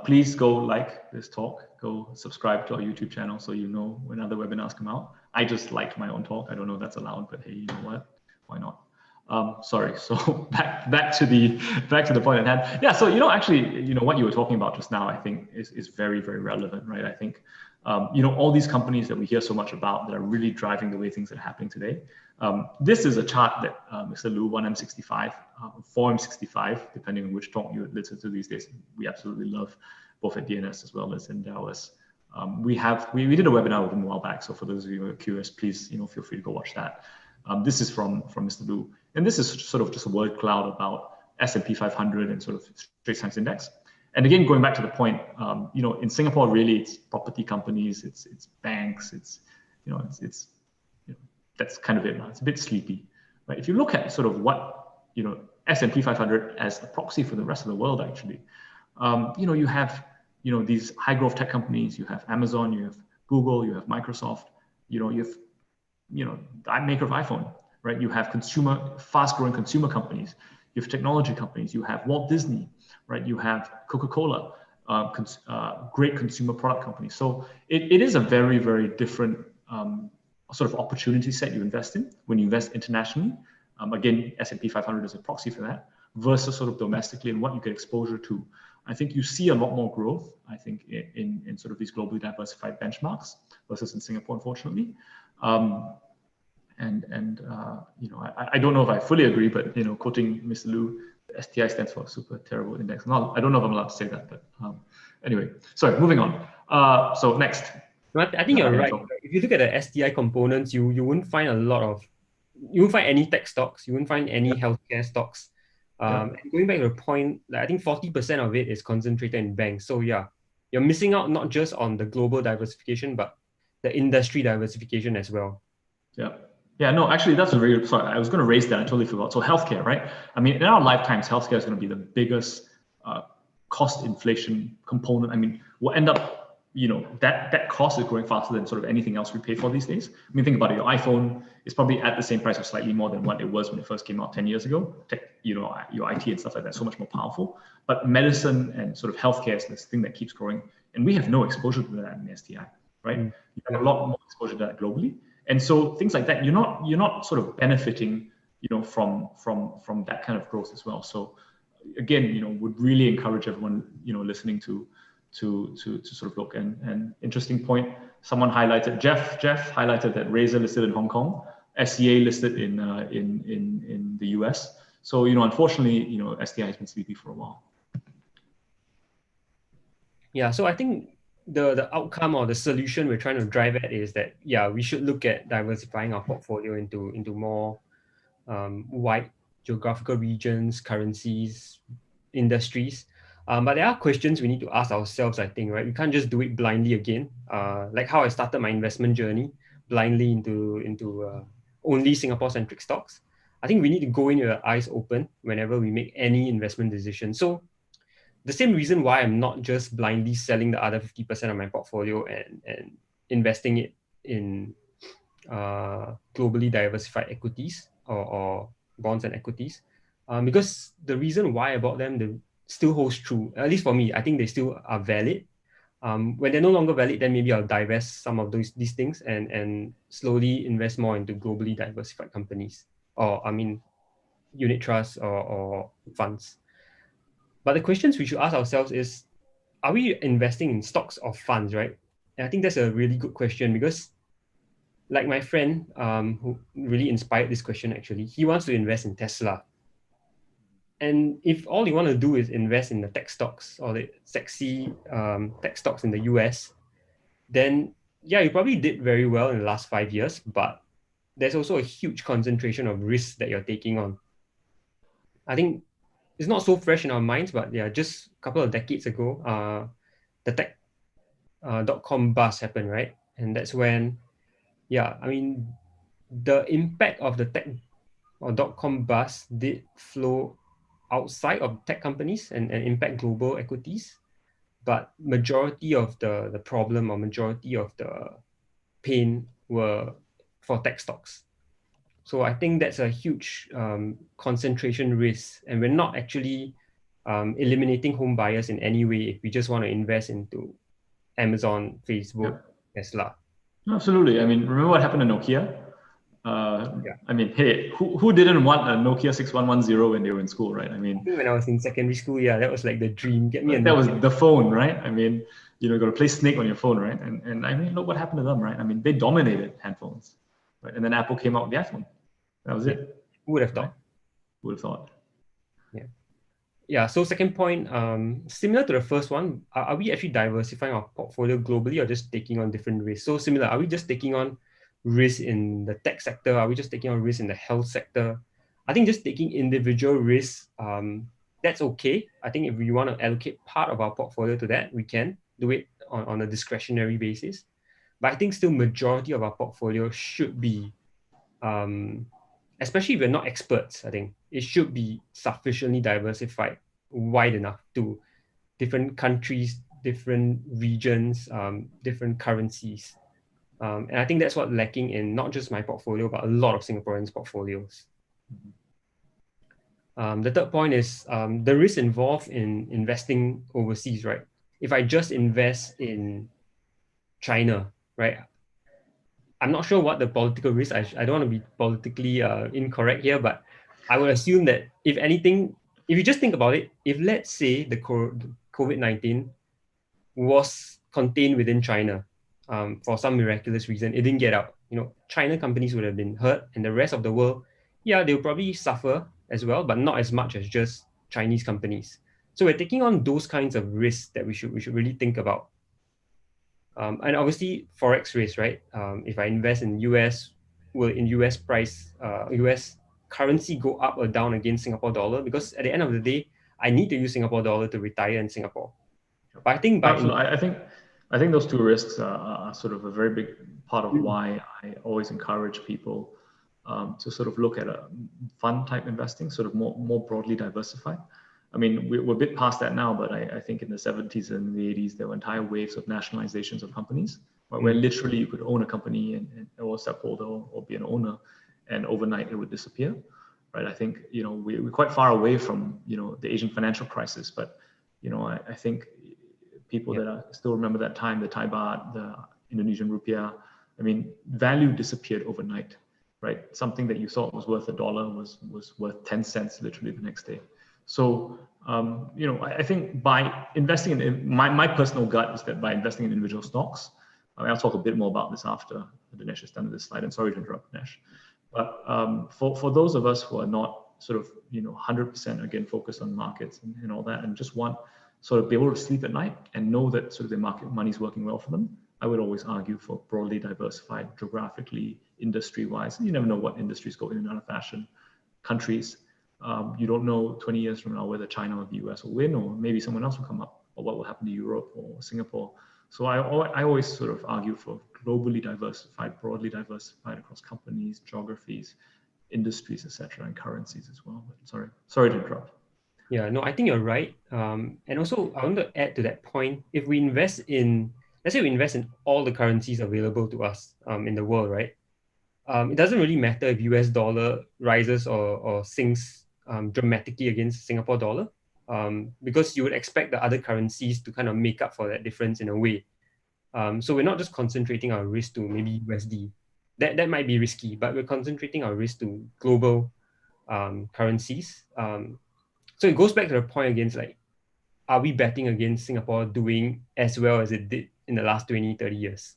please go like this talk, go subscribe to our YouTube channel so you know when other webinars come out. I just liked my own talk. I don't know if that's allowed, but hey, you know what? Why not? Sorry. So back to the point at hand. Yeah. So actually, what you were talking about just now, I think is very, very relevant, right? I think all these companies that we hear so much about that are really driving the way things are happening today. This is a chart that Mr. Lu, 1M65, 4M65, depending on which talk you listen to these days, we absolutely love both at DNS as well as Endowus. We did a webinar with him a while back. So for those of you who are curious, please feel free to go watch that. This is from Mr. Lu, and this is sort of just a word cloud about S&P 500 and sort of Straits Times Index. And again, going back to the point, in Singapore, really, it's property companies, it's banks, it's that's kind of it. It's a bit sleepy, right? If you look at sort of what S&P 500 as a proxy for the rest of the world, actually, you have these high growth tech companies, you have Amazon, you have Google, you have Microsoft, you have the maker of iPhone, right? You have fast-growing consumer companies. You have technology companies. You have Walt Disney, right? You have Coca-Cola, great consumer product companies. So it is a very, very different sort of opportunity set you invest in when you invest internationally. Again, S&P 500 is a proxy for that, versus sort of domestically and what you get exposure to. I think you see a lot more growth, I think, in sort of these globally diversified benchmarks versus in Singapore, unfortunately. I don't know if I fully agree, but quoting Mr. Liu, the STI stands for Super Terrible Index. I don't know if I'm allowed to say that, but anyway, sorry, moving on. So next. I think you're right. If you look at the STI components, you wouldn't find you won't find any tech stocks, you won't find any healthcare stocks. And going back to the point, I think 40% of it is concentrated in banks. So yeah, you're missing out not just on the global diversification, but the industry diversification as well. Yeah, no, actually, that's a very good. Sorry, I was going to raise that. I totally forgot. So healthcare, right? I mean, in our lifetimes, healthcare is going to be the biggest cost inflation component. I mean, we'll end up, that cost is growing faster than sort of anything else we pay for these days. I mean, think about it. Your iPhone is probably at the same price or slightly more than what it was when it first came out 10 years ago. Your IT and stuff like that, so much more powerful. But medicine and sort of healthcare is this thing that keeps growing. And we have no exposure to that in the STI, right? You have a lot more exposure to that globally. And so things like that, you're not sort of benefiting, from that kind of growth as well. So again, would really encourage everyone, listening to sort of look. And interesting point, someone highlighted, Jeff highlighted that Razer listed in Hong Kong, SCA listed in the US. So unfortunately, STI has been sleepy for a while. Yeah, so I think the outcome or the solution we're trying to drive at is that, we should look at diversifying our portfolio into more wide geographical regions, currencies, industries. But there are questions we need to ask ourselves, I think, right? We can't just do it blindly again. Like how I started my investment journey, blindly into only Singapore-centric stocks. I think we need to go in with our eyes open whenever we make any investment decision. So the same reason why I'm not just blindly selling the other 50% of my portfolio and investing it in globally diversified equities or bonds and equities, because the reason why I bought them still holds true. At least for me, I think they still are valid. When they're no longer valid, then maybe I'll divest some of these things and slowly invest more into globally diversified companies, or unit trusts or funds. But the questions we should ask ourselves is, are we investing in stocks or funds, right? And I think that's a really good question, because like my friend who really inspired this question, actually, he wants to invest in Tesla. And if all you want to do is invest in the tech stocks or the sexy tech stocks in the US, then you probably did very well in the last 5 years, but there's also a huge concentration of risks that you're taking on. I think it's not so fresh in our minds, but just a couple of decades ago, the tech .com bust happened, right? And that's when, the impact of the tech or .com bust did flow outside of tech companies and impact global equities, but majority of the problem or majority of the pain were for tech stocks. So I think that's a huge concentration risk, and we're not actually eliminating home buyers in any way if we just want to invest into Amazon, Facebook, Tesla. Absolutely. I mean, remember what happened to Nokia? I mean, hey, who didn't want a Nokia 6110 when they were in school, right? I mean, when I was in secondary school, that was like the dream. Get me a that was the phone, right? I mean, you got to play Snake on your phone, right? And I mean, look what happened to them, right? I mean, they dominated handphones, right? And then Apple came out with the iPhone. That was it. Who would have thought? Right? Who would have thought? Yeah. So second point, similar to the first one, are we actually diversifying our portfolio globally or just taking on different risks? So similar, are we just taking on risk in the tech sector? Are we just taking on risk in the health sector? I think just taking individual risks, that's okay. I think if we want to allocate part of our portfolio to that, we can do it on a discretionary basis. But I think still majority of our portfolio should be, especially if we're not experts, I think it should be sufficiently diversified, wide enough to different countries, different regions, different currencies. And I think that's what's lacking in not just my portfolio, but a lot of Singaporeans' portfolios. The third point is the risk involved in investing overseas, right? If I just invest in China, right, I'm not sure what the political risk. I don't want to be politically incorrect here, but I would assume that if anything, if you just think about it, if let's say the COVID-19 was contained within China, for some miraculous reason, it didn't get out. China companies would have been hurt, and the rest of the world, yeah, they'll probably suffer as well, but not as much as just Chinese companies. So we're taking on those kinds of risks that we should really think about. And obviously, forex risk, right? If I invest in US, will in US price, US currency go up or down against Singapore dollar? Because at the end of the day, I need to use Singapore dollar to retire in Singapore. But I think Absolutely. I think those two risks are sort of a very big part of why I always encourage people to sort of look at a fund type investing, sort of more broadly diversified. I mean, we're a bit past that now, but I think in the 70s and the 80s, there were entire waves of nationalizations of companies, right, where literally you could own a company or a stockholder or be an owner, and overnight it would disappear, right? I think, we're quite far away from, the Asian financial crisis, but, I think people that still remember that time, the Thai baht, the Indonesian rupiah, I mean, value disappeared overnight, right? Something that you thought was worth $1 was worth 10 cents literally the next day. So, I think by investing in my personal gut is that by investing in individual stocks, I'll talk a bit more about this after Dinesh has done this slide, and sorry to interrupt, Dinesh. But for those of us who are not sort of, 100% again focused on markets and all that, and just want sort of be able to sleep at night and know that sort of their market money is working well for them, I would always argue for broadly diversified geographically, industry-wise. You never know what industries go in and out of fashion. Countries, you don't know 20 years from now whether China or the US will win, or maybe someone else will come up, or what will happen to Europe or Singapore. So I always sort of argue for globally diversified, broadly diversified across companies, geographies, industries, etc., and currencies as well. But sorry to interrupt. Yeah, no, I think you're right. And also, I want to add to that point. If we invest in, let's say we invest in all the currencies available to us in the world, right? It doesn't really matter if US dollar rises or sinks dramatically against Singapore dollar, because you would expect the other currencies to kind of make up for that difference in a way. So we're not just concentrating our risk to maybe USD. That might be risky, but we're concentrating our risk to global currencies. So it goes back to the point against, like, are we betting against Singapore doing as well as it did in the last 20, 30 years?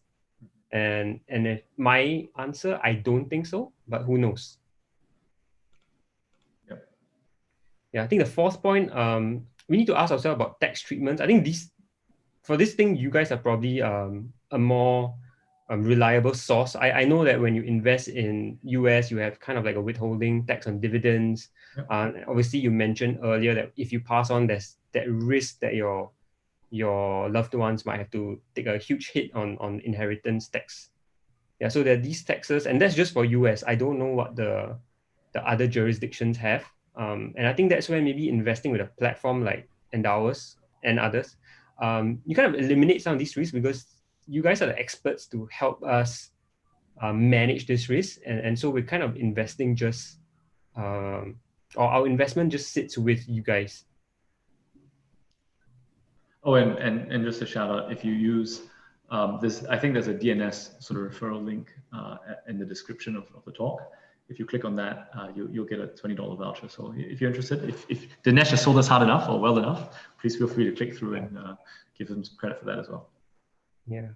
And if my answer, I don't think so, but who knows? Yep. Yeah, I think the fourth point, we need to ask ourselves about tax treatments. I think for this thing, you guys are probably a more reliable source. I know that when you invest in US, you have kind of like a withholding tax on dividends. Yep. Obviously, you mentioned earlier that if you pass on, there's that risk that your loved ones might have to take a huge hit on inheritance tax. Yeah, so there are these taxes, and that's just for US. I don't know what the other jurisdictions have. And I think that's where maybe investing with a platform like Endowus and others, you kind of eliminate some of these risks, because you guys are the experts to help us manage this risk. And so we're kind of investing just, or our investment just sits with you guys. Oh, and just a shout out, if you use this, I think there's a DNS sort of referral link in the description of the talk. If you click on that, you'll get a $20 voucher. So if you're interested, if Dinesh has sold us hard enough or well enough, please feel free to click through and give them some credit for that as well. Yeah.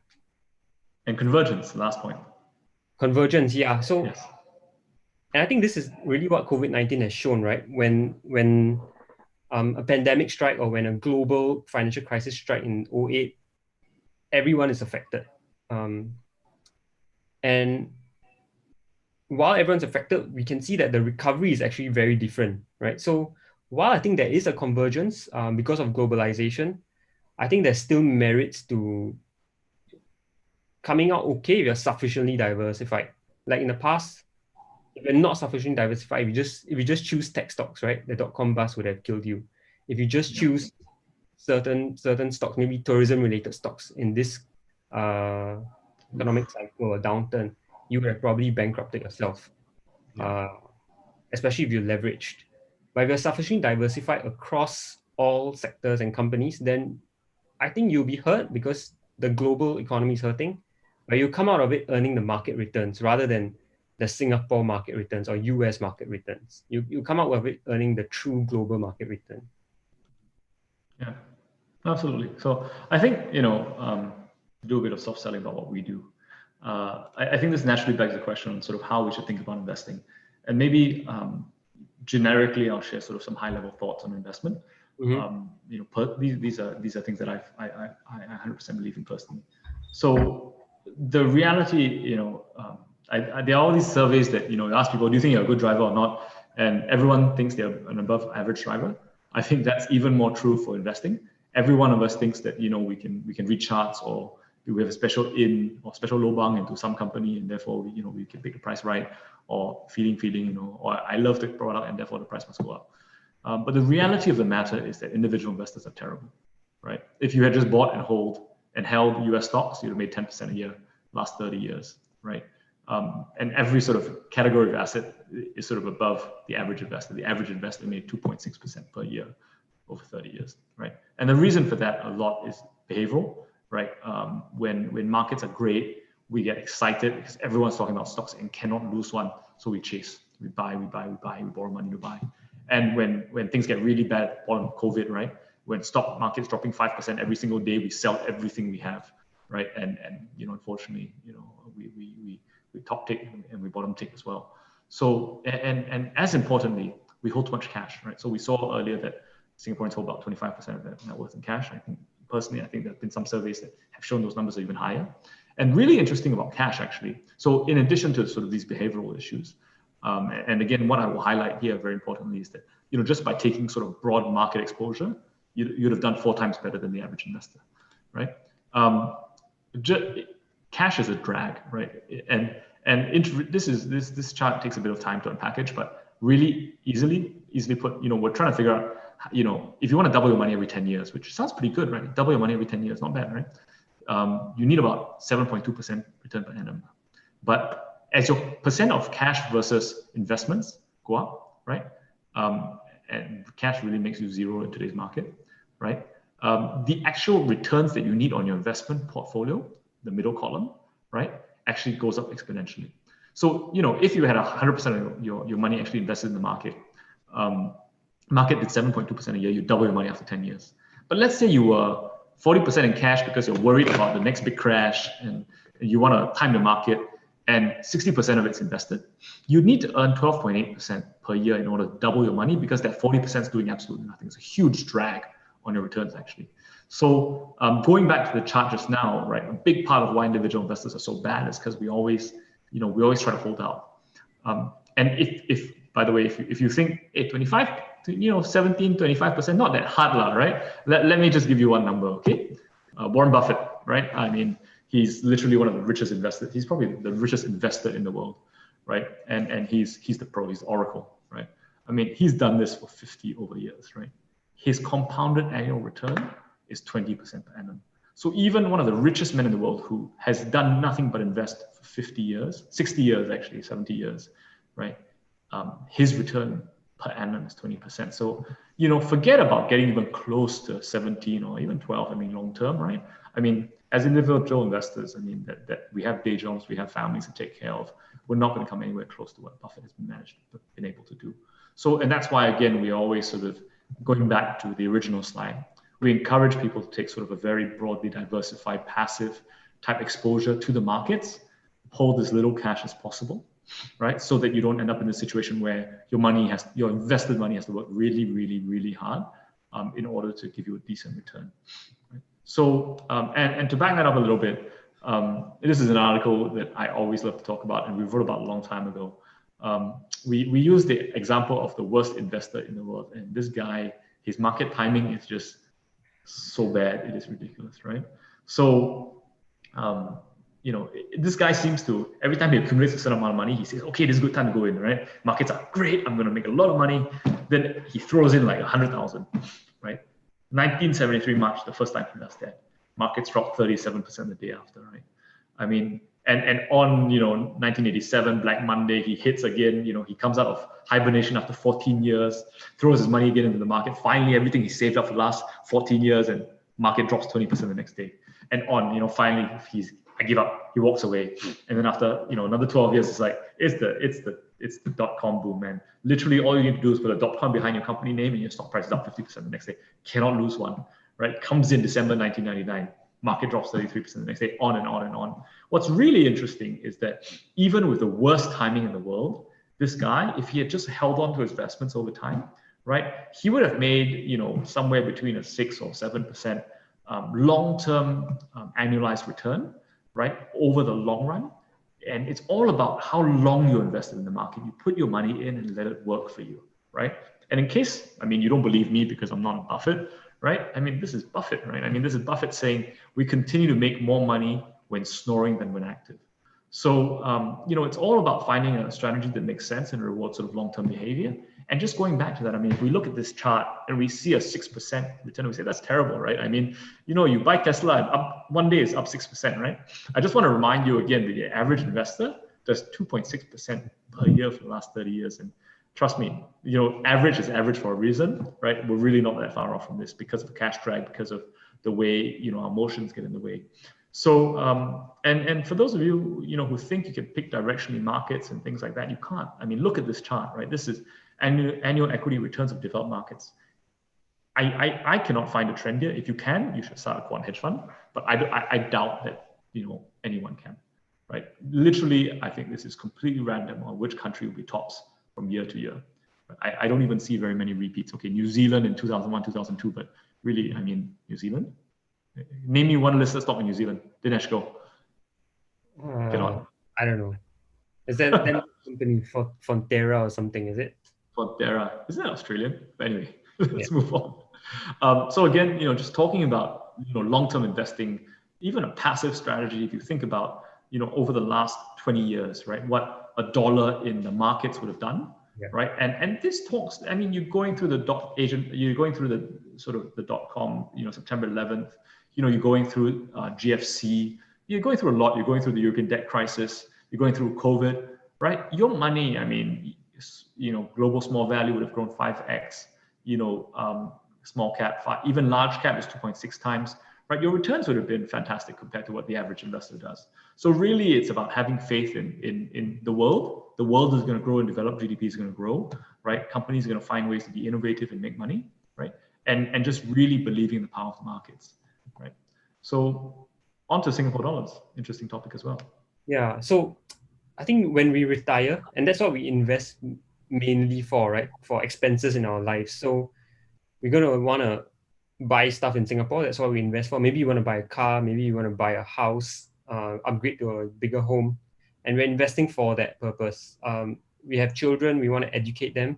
And convergence, the last point. Convergence, yeah. So, yes. And I think this is really what COVID-19 has shown, right? When a pandemic strike, or when a global financial crisis strike in 2008, everyone is affected. And while everyone's affected, we can see that the recovery is actually very different, right? So while I think there is a convergence because of globalization, I think there's still merits to coming out okay if you're sufficiently diversified. Like in the past, if you're not sufficiently diversified, if you just choose tech stocks, right, the dot-com bust would have killed you. If you just choose certain stocks, maybe tourism-related stocks in this economic cycle or downturn, you would have probably bankrupted yourself, especially if you're leveraged. But if you're sufficiently diversified across all sectors and companies, then I think you'll be hurt because the global economy is hurting. but you come out of it earning the market returns rather than the Singapore market returns or US market returns. You come out of it earning the true global market return. Yeah, absolutely. So I think, do a bit of soft selling about what we do. I think this naturally begs the question on sort of how we should think about investing. And maybe generically, I'll share sort of some high level thoughts on investment. These are things that I 100% believe in personally. So the reality, there are all these surveys that, you ask people, do you think you're a good driver or not? And everyone thinks they're an above average driver. I think that's even more true for investing. Every one of us thinks that, we can read charts, or we have a special in or special lobang into some company, and therefore we can pick the price right, or feeling, or I love the product and therefore the price must go up. But the reality of the matter is that individual investors are terrible, right? If you had just bought and held US stocks, you'd have made 10% a year last 30 years, right? And every sort of category of asset is sort of above the average investor. The average investor made 2.6% per year over 30 years, right? And the reason for that a lot is behavioral, right? When markets are great, we get excited because everyone's talking about stocks and cannot lose one. So we chase, we buy, we borrow money to buy. And when things get really bad, on COVID, right? When stock market's dropping 5% every single day, we sell everything we have, right? And unfortunately, we top tick and we bottom tick as well. So, and as importantly, we hold too much cash, right? So we saw earlier that Singaporeans hold about 25% of their net worth in cash. I think there have been some surveys that have shown those numbers are even higher. And really interesting about cash, actually. So in addition to sort of these behavioral issues, and again, what I will highlight here very importantly is that, just by taking sort of broad market exposure, you'd have done 4 times better than the average investor, right? Cash is a drag, right? And this chart takes a bit of time to unpackage, but really easily put, we're trying to figure out, if you want to double your money every 10 years, which sounds pretty good, right? Double your money every 10 years, not bad, right? You need about 7.2% return per annum. But as your percent of cash versus investments go up, right? And cash really makes you zero in today's market, right? The actual returns that you need on your investment portfolio, the middle column, right, actually goes up exponentially. So, if you had 100% of your money actually invested in the market, market did 7.2% a year, you double your money after 10 years. But let's say you were 40% in cash because you're worried about the next big crash and you want to time the market, and 60% of it's invested. You need to earn 12.8% per year in order to double your money, because that 40% is doing absolutely nothing. It's a huge drag on your returns, actually. So going back to the chart just now, right, a big part of why individual investors are so bad is because we always try to hold out. And if by the way, if you think 25, 17, 25%, not that hard, right? Let me just give you one number, okay? Warren Buffett, right? I mean, he's literally one of the richest investors. He's probably the richest investor in the world, right? And he's the pro, he's the oracle, right? I mean, he's done this for 50 over years, right? His compounded annual return is 20% per annum. So even one of the richest men in the world who has done nothing but invest for 50 years, 60 years actually, 70 years, right? His return per annum is 20%. So, forget about getting even close to 17 or even 12, I mean, long term, right? I mean, as individual investors, I mean, that we have day jobs, we have families to take care of. We're not going to come anywhere close to what Buffett has been able to do. So, and that's why, again, we always sort of, going back to the original slide, we encourage people to take sort of a very broadly diversified, passive type exposure to the markets, hold as little cash as possible, right? So that you don't end up in a situation where your invested money has to work really, really, really hard in order to give you a decent return. Right? So, and to back that up a little bit, this is an article that I always love to talk about, and we wrote about a long time ago. We use the example of the worst investor in the world, and this guy, his market timing is just so bad, it is ridiculous, right? So, this guy seems to, every time he accumulates a certain amount of money, he says, okay, this is a good time to go in, right? Markets are great, I'm going to make a lot of money. Then he throws in like 100,000, right? 1973 March, the first time he does that. Markets dropped 37% the day after, right? I mean, and on, 1987, Black Monday, he hits again, he comes out of hibernation after 14 years, throws his money again into the market. Finally, everything he saved up for the last 14 years, and market drops 20% the next day. And on, finally, I give up. he walks away. And then after, another 12 years, it's like, it's the dot-com boom, man. Literally all you need to do is put a .com behind your company name and your stock price is up 50% the next day. Cannot lose one, right? Comes in December 1999, market drops 33% the next day, on and on and on. What's really interesting is that even with the worst timing in the world, this guy, if he had just held on to his investments over time, right, he would have made, somewhere between a 6 or 7% long-term annualized return, right, over the long run. And it's all about how long you invested in the market. You put your money in and let it work for you, right? And in case, you don't believe me because I'm not a Buffett, right? This is Buffett, right? This is Buffett saying we continue to make more money when snoring than when active. So, it's all about finding a strategy that makes sense and rewards sort of long-term behavior. And just going back to that, if we look at this chart and we see a 6% return, we say that's terrible, right? You buy Tesla and up one day it's up 6%, right? I just want to remind you again, the average investor does 2.6% per year for the last 30 years. And trust me, average is average for a reason, right? We're really not that far off from this because of cash drag, because of the way, our emotions get in the way. So, and for those of you, who think you can pick directionally markets and things like that, you can't. Look at this chart, right? This is annual equity returns of developed markets. I cannot find a trend here. If you can, you should start a quant hedge fund, but I doubt that, anyone can, right? Literally, I think this is completely random on which country will be tops from year to year. I don't even see very many repeats. Okay, New Zealand in 2001, 2002, but really, New Zealand? Name me one listed stock in New Zealand. Dinesh, go. Cannot. I don't know. Is that company Fonterra or something, is it? Fonterra. Isn't that Australian? But anyway, let's move on. So again, just talking about, long-term investing, even a passive strategy, if you think about, over the last 20 years, right, what $1 in the markets would have done, right? And this talks, you're going through you're going through the sort of the .com, September 11th, you're going through GFC, you're going through a lot, you're going through the European debt crisis, you're going through COVID, right? Your money, global small value would have grown 5x, small cap 5, even large cap is 2.6 times, right? Your returns would have been fantastic compared to what the average investor does. So really it's about having faith in the world. The world is going to grow and develop, GDP is going to grow, right? Companies are going to find ways to be innovative and make money, right? And just really believing in the power of the markets, right? So on to Singapore dollars, interesting topic as well. Yeah, so I think when we retire, and that's what we invest mainly for, right? For expenses in our lives. So we're going to want to buy stuff in Singapore. That's what we invest for. Maybe you want to buy a car, maybe you want to buy a house, upgrade to a bigger home. And we're investing for that purpose. We have children, we want to educate them,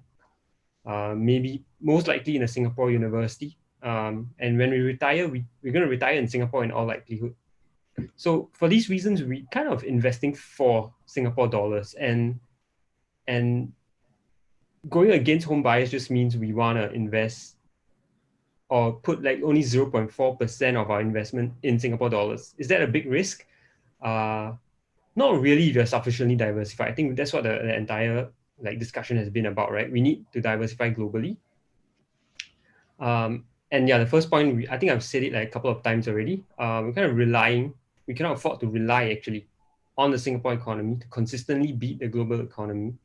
maybe most likely in a Singapore university. And when we retire, we're going to retire in Singapore in all likelihood. So for these reasons, we kind of investing for Singapore dollars, and going against home buyers just means we want to invest or put like only 0.4% of our investment in Singapore dollars. Is that a big risk? Not really if you're sufficiently diversified. I think that's what the entire discussion has been about, right? We need to diversify globally. And yeah, the first point, I think I've said it a couple of times already. We're kind of we cannot afford to rely actually on the Singapore economy to consistently beat the global economy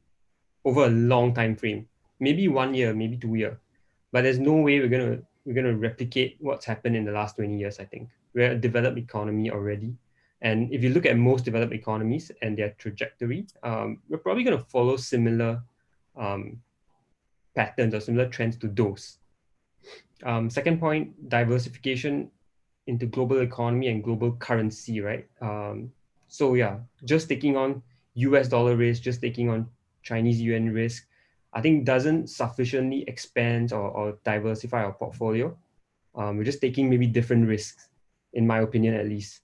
over a long time frame. Maybe 1 year, maybe 2 years. But there's no way we're gonna replicate what's happened in the last 20 years, I think. We're a developed economy already. And if you look at most developed economies and their trajectory, we're probably gonna follow similar patterns or similar trends to those. Second point, diversification into global economy and global currency, right? So yeah, just taking on US dollar risk, just taking on Chinese yuan risk, I think doesn't sufficiently expand or diversify our portfolio. We're just taking maybe different risks, in my opinion at least.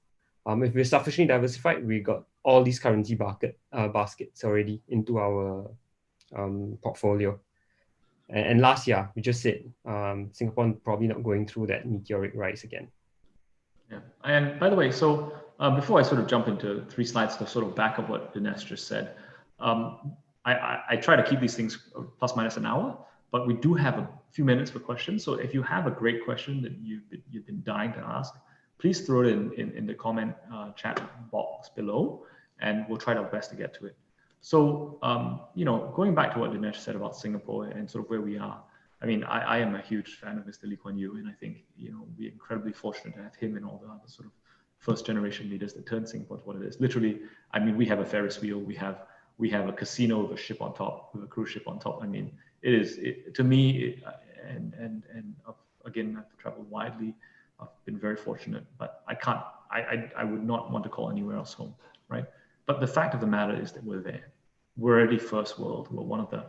If we're sufficiently diversified, we got all these currency baskets already into our portfolio. And last year, we just said Singapore probably not going through that meteoric rise again. Yeah, and by the way, so before I sort of jump into 3 slides to sort of back up what Dinesh just said, I try to keep these things plus minus an hour, but we do have a few minutes for questions. So if you have a great question that you've been dying to ask, please throw it in the comment chat box below, and we'll try our best to get to it. So, going back to what Dinesh said about Singapore and sort of where we are, I mean, I am a huge fan of Mr. Lee Kuan Yew, and I think, we're incredibly fortunate to have him and all the other sort of first generation leaders that turned Singapore to what it is. Literally, I mean, we have a Ferris wheel, we have a casino with a ship on top, with a cruise ship on top. I mean, to me, and again, I've traveled widely. I've been very fortunate, but I would not want to call anywhere else home, right? But the fact of the matter is that we're there. We're already first world. We're one of the,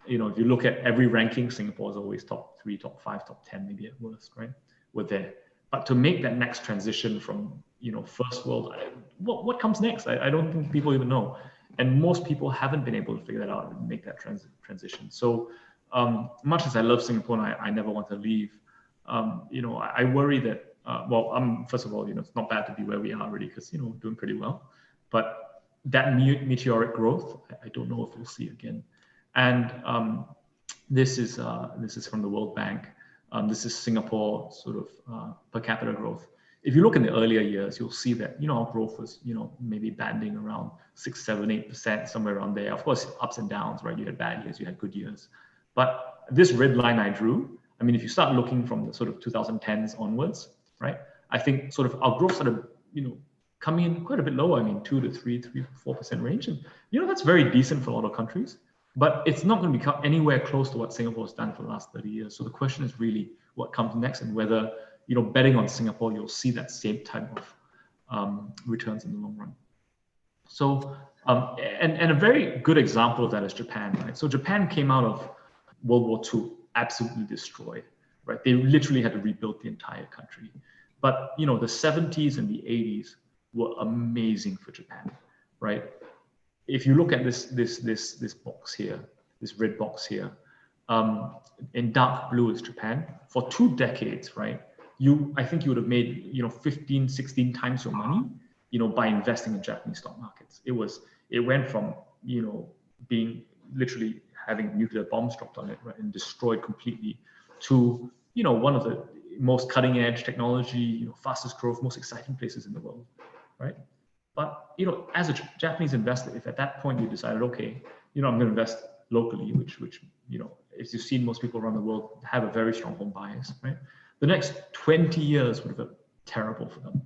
if you look at every ranking, Singapore is always top 3, top 5, top 10, maybe at worst, right? We're there. But to make that next transition from, first world, what comes next? I don't think people even know. And most people haven't been able to figure that out and make that transition. So much as I love Singapore and I never want to leave, I worry that, first of all, it's not bad to be where we are already because, doing pretty well. But that meteoric growth, I don't know if we'll see again. And this is from the World Bank. This is Singapore sort of per capita growth. If you look in the earlier years, you'll see that, our growth was, maybe banding around 6, 7, 8%, somewhere around there. Of course, ups and downs, right? You had bad years, you had good years. But this red line I drew, I mean, if you start looking from the sort of 2010s onwards, right? I think sort of our growth started, coming in quite a bit lower. I mean, 2 to 3, 4% range. And, that's very decent for a lot of countries, but it's not going to become anywhere close to what Singapore has done for the last 30 years. So the question is really what comes next and whether, betting on Singapore, you'll see that same type of returns in the long run. So, and a very good example of that is Japan, right? So Japan came out of World War II absolutely destroyed, right? They literally had to rebuild the entire country. But, the 70s and the 80s were amazing for Japan, right? If you look at this box here, this red box here, in dark blue is Japan. For 2 decades, right? I think you would have made, 15, 16 times your money, by investing in Japanese stock markets. It went from, being literally having nuclear bombs dropped on it, right, and destroyed completely, to, one of the most cutting edge technology, fastest growth, most exciting places in the world, right? But, as a Japanese investor, if at that point you decided, okay, I'm going to invest locally, which, as you've seen, most people around the world have a very strong home bias, right? The next 20 years would have been terrible for them,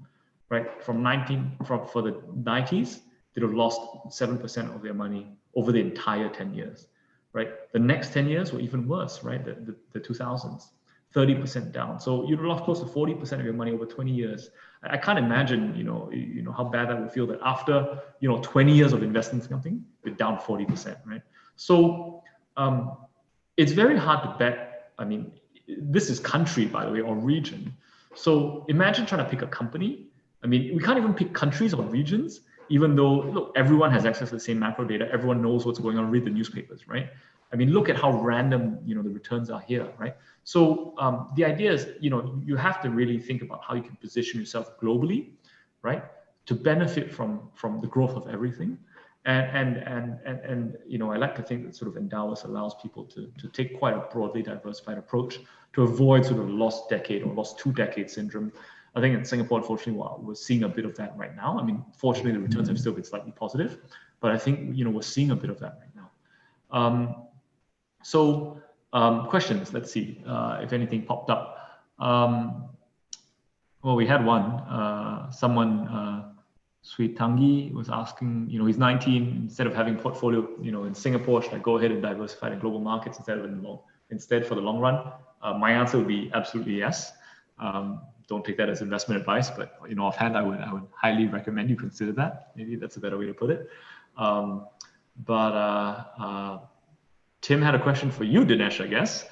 right? For the 90s, they'd have lost 7% of their money over the entire 10 years, right? The next 10 years were even worse, right? The 2000s, 30% down. So you'd have lost close to 40% of your money over 20 years. I can't imagine, how bad that would feel that after, 20 years of investing in something, you're down 40%, right? So it's very hard to bet. I mean, this is country, by the way, or region. So imagine trying to pick a company. I mean, we can't even pick countries or regions, even though, look, everyone has access to the same macro data. Everyone knows what's going on, read the newspapers, right? I mean, look at how random, the returns are here, right? So the idea is, you have to really think about how you can position yourself globally, right? To benefit from the growth of everything. And I like to think that sort of Endowus allows people to take quite a broadly diversified approach to avoid sort of lost decade or lost 2 decade syndrome. I think in Singapore, unfortunately, we're seeing a bit of that right now. I mean, fortunately, the returns have still been slightly positive, but I think, we're seeing a bit of that right now. Questions, let's see if anything popped up. Well, we had one, someone, Sweet Tangi was asking, he's 19, instead of having portfolio, in Singapore, should I go ahead and diversify in global markets instead for the long run? My answer would be absolutely yes. Don't take that as investment advice, but offhand, I would highly recommend you consider that. Maybe that's a better way to put it. Tim had a question for you, Dinesh, I guess.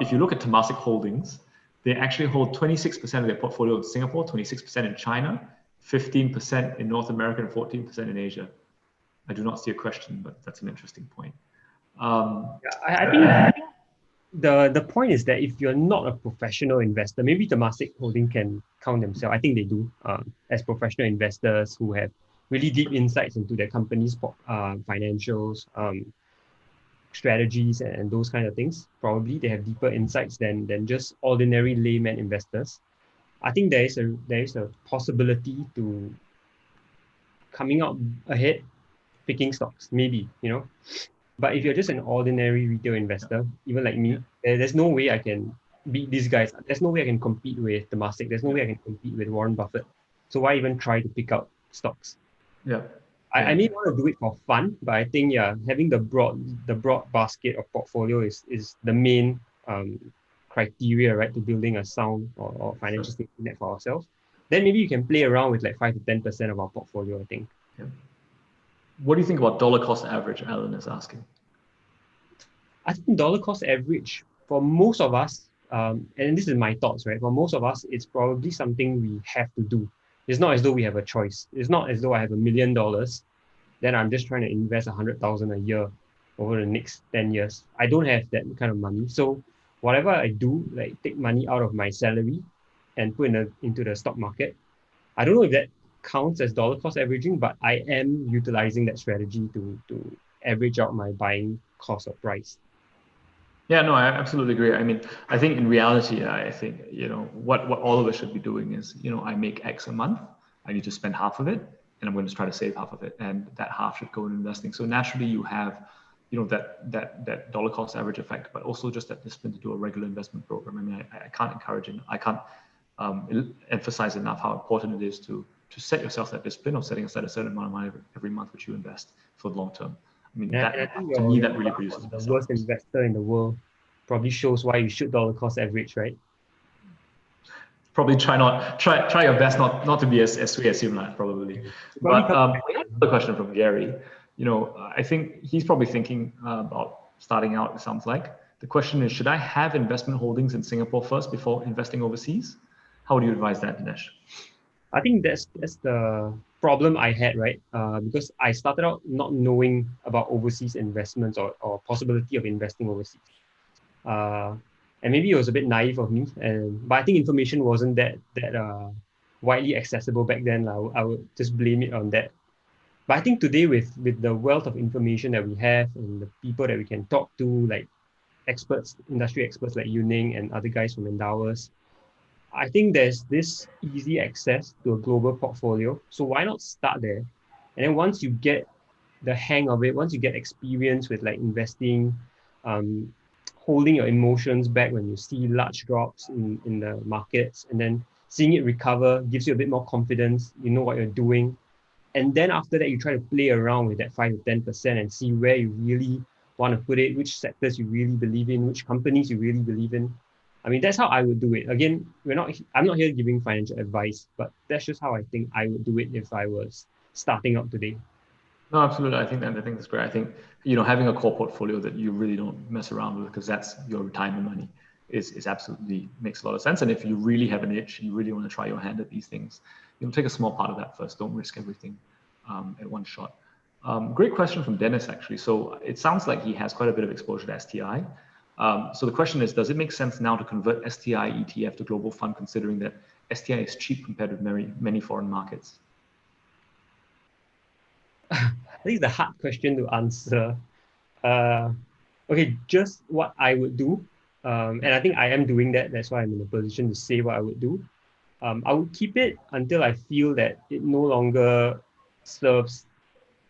If you look at Temasek Holdings, they actually hold 26% of their portfolio in Singapore, 26% in China, 15% in North America, and 14% in Asia. I do not see a question, but that's an interesting point. I think the point is that if you're not a professional investor, maybe Temasek Holding can count themselves. I think they do, as professional investors who have really deep insights into their company's financials, strategies, and those kind of things. Probably they have deeper insights than just ordinary layman investors. I think there is a possibility to coming out ahead, picking stocks, maybe, But if you're just an ordinary retail investor, even like Yeah, me, there's no way I can beat these guys. There's no way I can compete with Temasek. There's no yeah, way I can compete with Warren Buffett. So why even try to pick out stocks? yeah, I yeah. may want to do it for fun, but I think having the broad basket of portfolio is the main criteria, right, to building a sound or Sure. financial safety net for ourselves. Then maybe you can play around with like 5 to 10% of our portfolio, I think. Yeah. What do you think about dollar cost average? Alan is asking. I think dollar cost average for most of us, and this is my thoughts, right? For most of us, it's probably something we have to do. It's not as though we have a choice. It's not as though I have $1 million, then I'm just trying to invest 100,000 a year over the next 10 years. I don't have that kind of money. So whatever I do, like take money out of my salary and put into the stock market. I don't know if that counts as dollar cost averaging, but I am utilizing that strategy to average out my buying cost or price. Yeah, no, I absolutely agree. I mean, I think in reality, I think, what all of us should be doing is, I make X a month, I need to spend half of it, and I'm going to try to save half of it. And that half should go in investing. So naturally you have, that dollar cost average effect, but also just that discipline to do a regular investment program. I mean, I can't encourage it. I can't emphasize enough how important it is to set yourself that discipline of setting aside a certain amount of money every month, which you invest for the long term. I mean, And I think to me, your that really graph produces on the myself. worst investor in the world probably shows why you should dollar cost average, right? Probably try your best not to be as sweet as him, like, probably. You probably But come we have another question from Gary. I think he's probably thinking about starting out. It sounds like the question is: should I have investment holdings in Singapore first before investing overseas? How would you advise that, Dinesh? I think that's the problem I had, right? Because I started out not knowing about overseas investments or possibility of investing overseas. Uh, and maybe it was a bit naive of me, but I think information wasn't that widely accessible back then. I would just blame it on that. But I think today with the wealth of information that we have and the people that we can talk to, like experts, industry experts like Yuning and other guys from Endowus, I think there's this easy access to a global portfolio. So why not start there? And then once you get the hang of it, once you get experience with like investing, um, holding your emotions back when you see large drops in the markets, and then seeing it recover gives you a bit more confidence. You know what you're doing. And then after that, you try to play around with that 5 to 10% and see where you really want to put it, which sectors you really believe in, which companies you really believe in. I mean, that's how I would do it. Again, I'm not here giving financial advice, but that's just how I think I would do it if I was starting out today. No, absolutely. I think that's great. I think having a core portfolio that you really don't mess around with because that's your retirement money is absolutely makes a lot of sense. And if you really have an itch, you really want to try your hand at these things, take a small part of that first. Don't risk everything at one shot. Great question from Dennis, actually. So it sounds like he has quite a bit of exposure to STI. So the question is, does it make sense now to convert STI ETF to global fund, considering that STI is cheap compared with many foreign markets? I think it's a hard question to answer. Uh, okay, just what I would do. And I think I am doing that. That's why I'm in a position to say what I would do. I would keep it until I feel that it no longer serves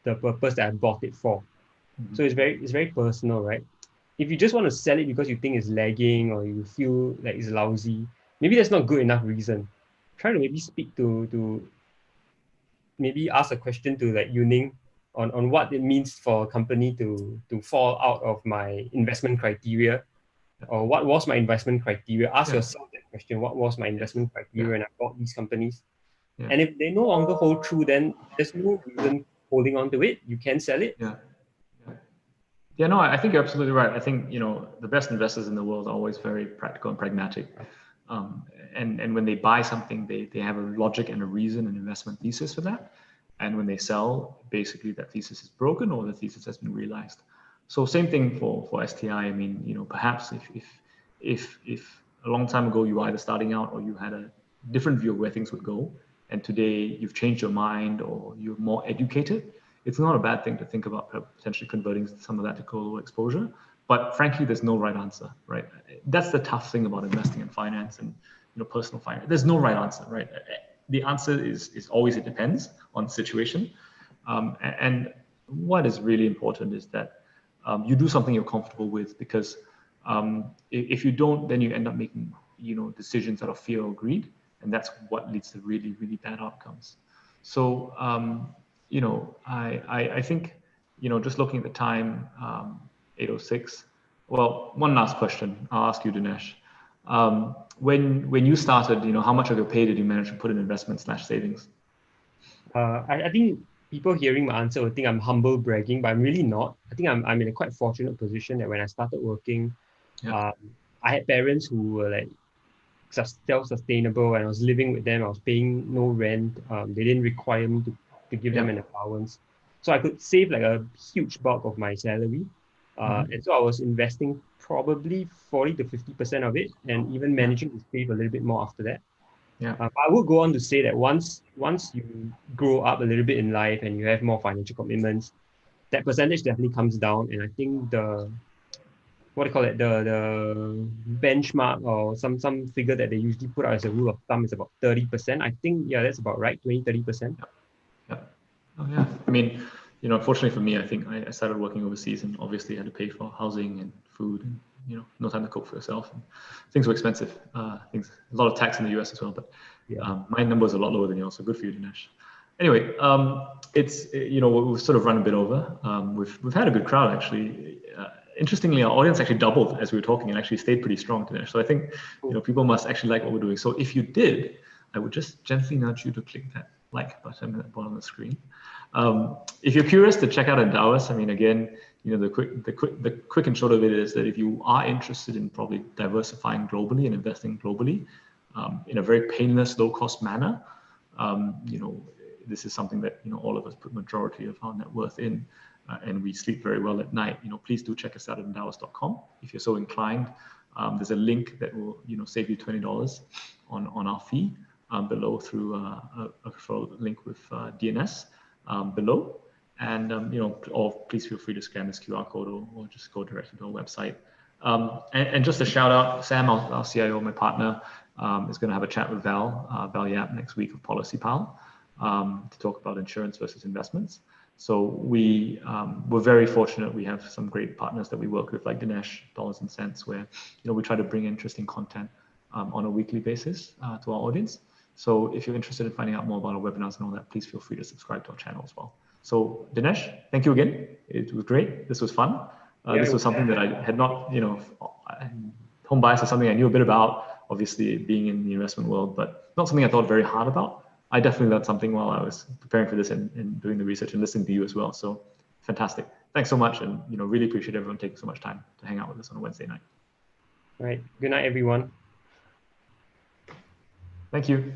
the purpose that I bought it for. Mm-hmm. So it's very personal, right? If you just want to sell it because you think it's lagging or you feel like it's lousy, maybe that's not good enough reason. Try to maybe speak to maybe ask a question to like Yuning on what it means for a company to fall out of my investment criteria, or what was my investment criteria. Ask Yeah. yourself that question: what was my Yes. investment Yeah. criteria when I bought these companies? Yeah. And if they no longer hold true, then there's no reason holding on to it. You can sell it. Yeah. Yeah. Yeah, no, I think you're absolutely right. I think, the best investors in the world are always very practical and pragmatic. And when they buy something, they have a logic and a reason, an investment thesis for that. And when they sell, basically that thesis is broken or the thesis has been realized. So same thing for STI. I mean, perhaps if a long time ago you were either starting out or you had a different view of where things would go, and today you've changed your mind or you're more educated, it's not a bad thing to think about potentially converting some of that to global exposure. But frankly, there's no right answer, right? That's the tough thing about investing in finance. And personal finance. There's no right answer, right? The answer is always it depends on the situation. And what is really important is that you do something you're comfortable with, because if you don't, then you end up making decisions out of fear or greed, and that's what leads to really, really bad outcomes. So I think just looking at the time, 8:06. Well, one last question I'll ask you, Dinesh. When you started, how much of your pay did you manage to put in investment/savings? I think people hearing my answer would think I'm humble bragging, but I'm really not. I think I'm in a quite fortunate position that when I started working, Yeah. I had parents who were like self-sustainable, and I was living with them. I was paying no rent. They didn't require me to give them an allowance. So I could save like a huge bulk of my salary. And so I was investing probably 40 to 50% of it, and even managing to save a little bit more after that. Yeah. I would go on to say that once you grow up a little bit in life and you have more financial commitments, that percentage definitely comes down. And I think the benchmark or some figure that they usually put out as a rule of thumb is about 30%. I think that's about right, 20-30%. Yeah. Oh yeah. I mean, unfortunately for me, I think I started working overseas and obviously had to pay for housing and food, and no time to cook for yourself. And things were expensive. A lot of tax in the US as well, but my number is a lot lower than yours. So good for you, Dinesh. Anyway, it's we've sort of run a bit over. We've had a good crowd actually. Interestingly, our audience actually doubled as we were talking and actually stayed pretty strong today. So I think people must actually like what we're doing. So if you did, I would just gently nudge you to click that like button at the bottom of the screen. If you're curious to check out Endowus, I mean, again, the quick and short of it is that if you are interested in probably diversifying globally and investing globally in a very painless, low-cost manner, this is something that all of us put majority of our net worth in. And we sleep very well at night. Please do check us out at endowus.com if you're so inclined. There's a link that will save you $20 on our fee below through a referral link with DNS below. And or please feel free to scan this QR code or just go directly to our website. And just a shout out, Sam, our CIO, my partner, is going to have a chat with Val Yap next week of PolicyPal to talk about insurance versus investments. So we're very fortunate. We have some great partners that we work with, like Dinesh, Dollars and Cents, where we try to bring interesting content on a weekly basis to our audience. So if you're interested in finding out more about our webinars and all that, please feel free to subscribe to our channel as well. So Dinesh, thank you again. It was great. This was fun. This was something that I had not, home bias is something I knew a bit about, obviously being in the investment world, but not something I thought very hard about. I definitely learned something while I was preparing for this and doing the research and listening to you as well. So fantastic. Thanks so much. And, really appreciate everyone taking so much time to hang out with us on a Wednesday night. All right. Good night, everyone. Thank you.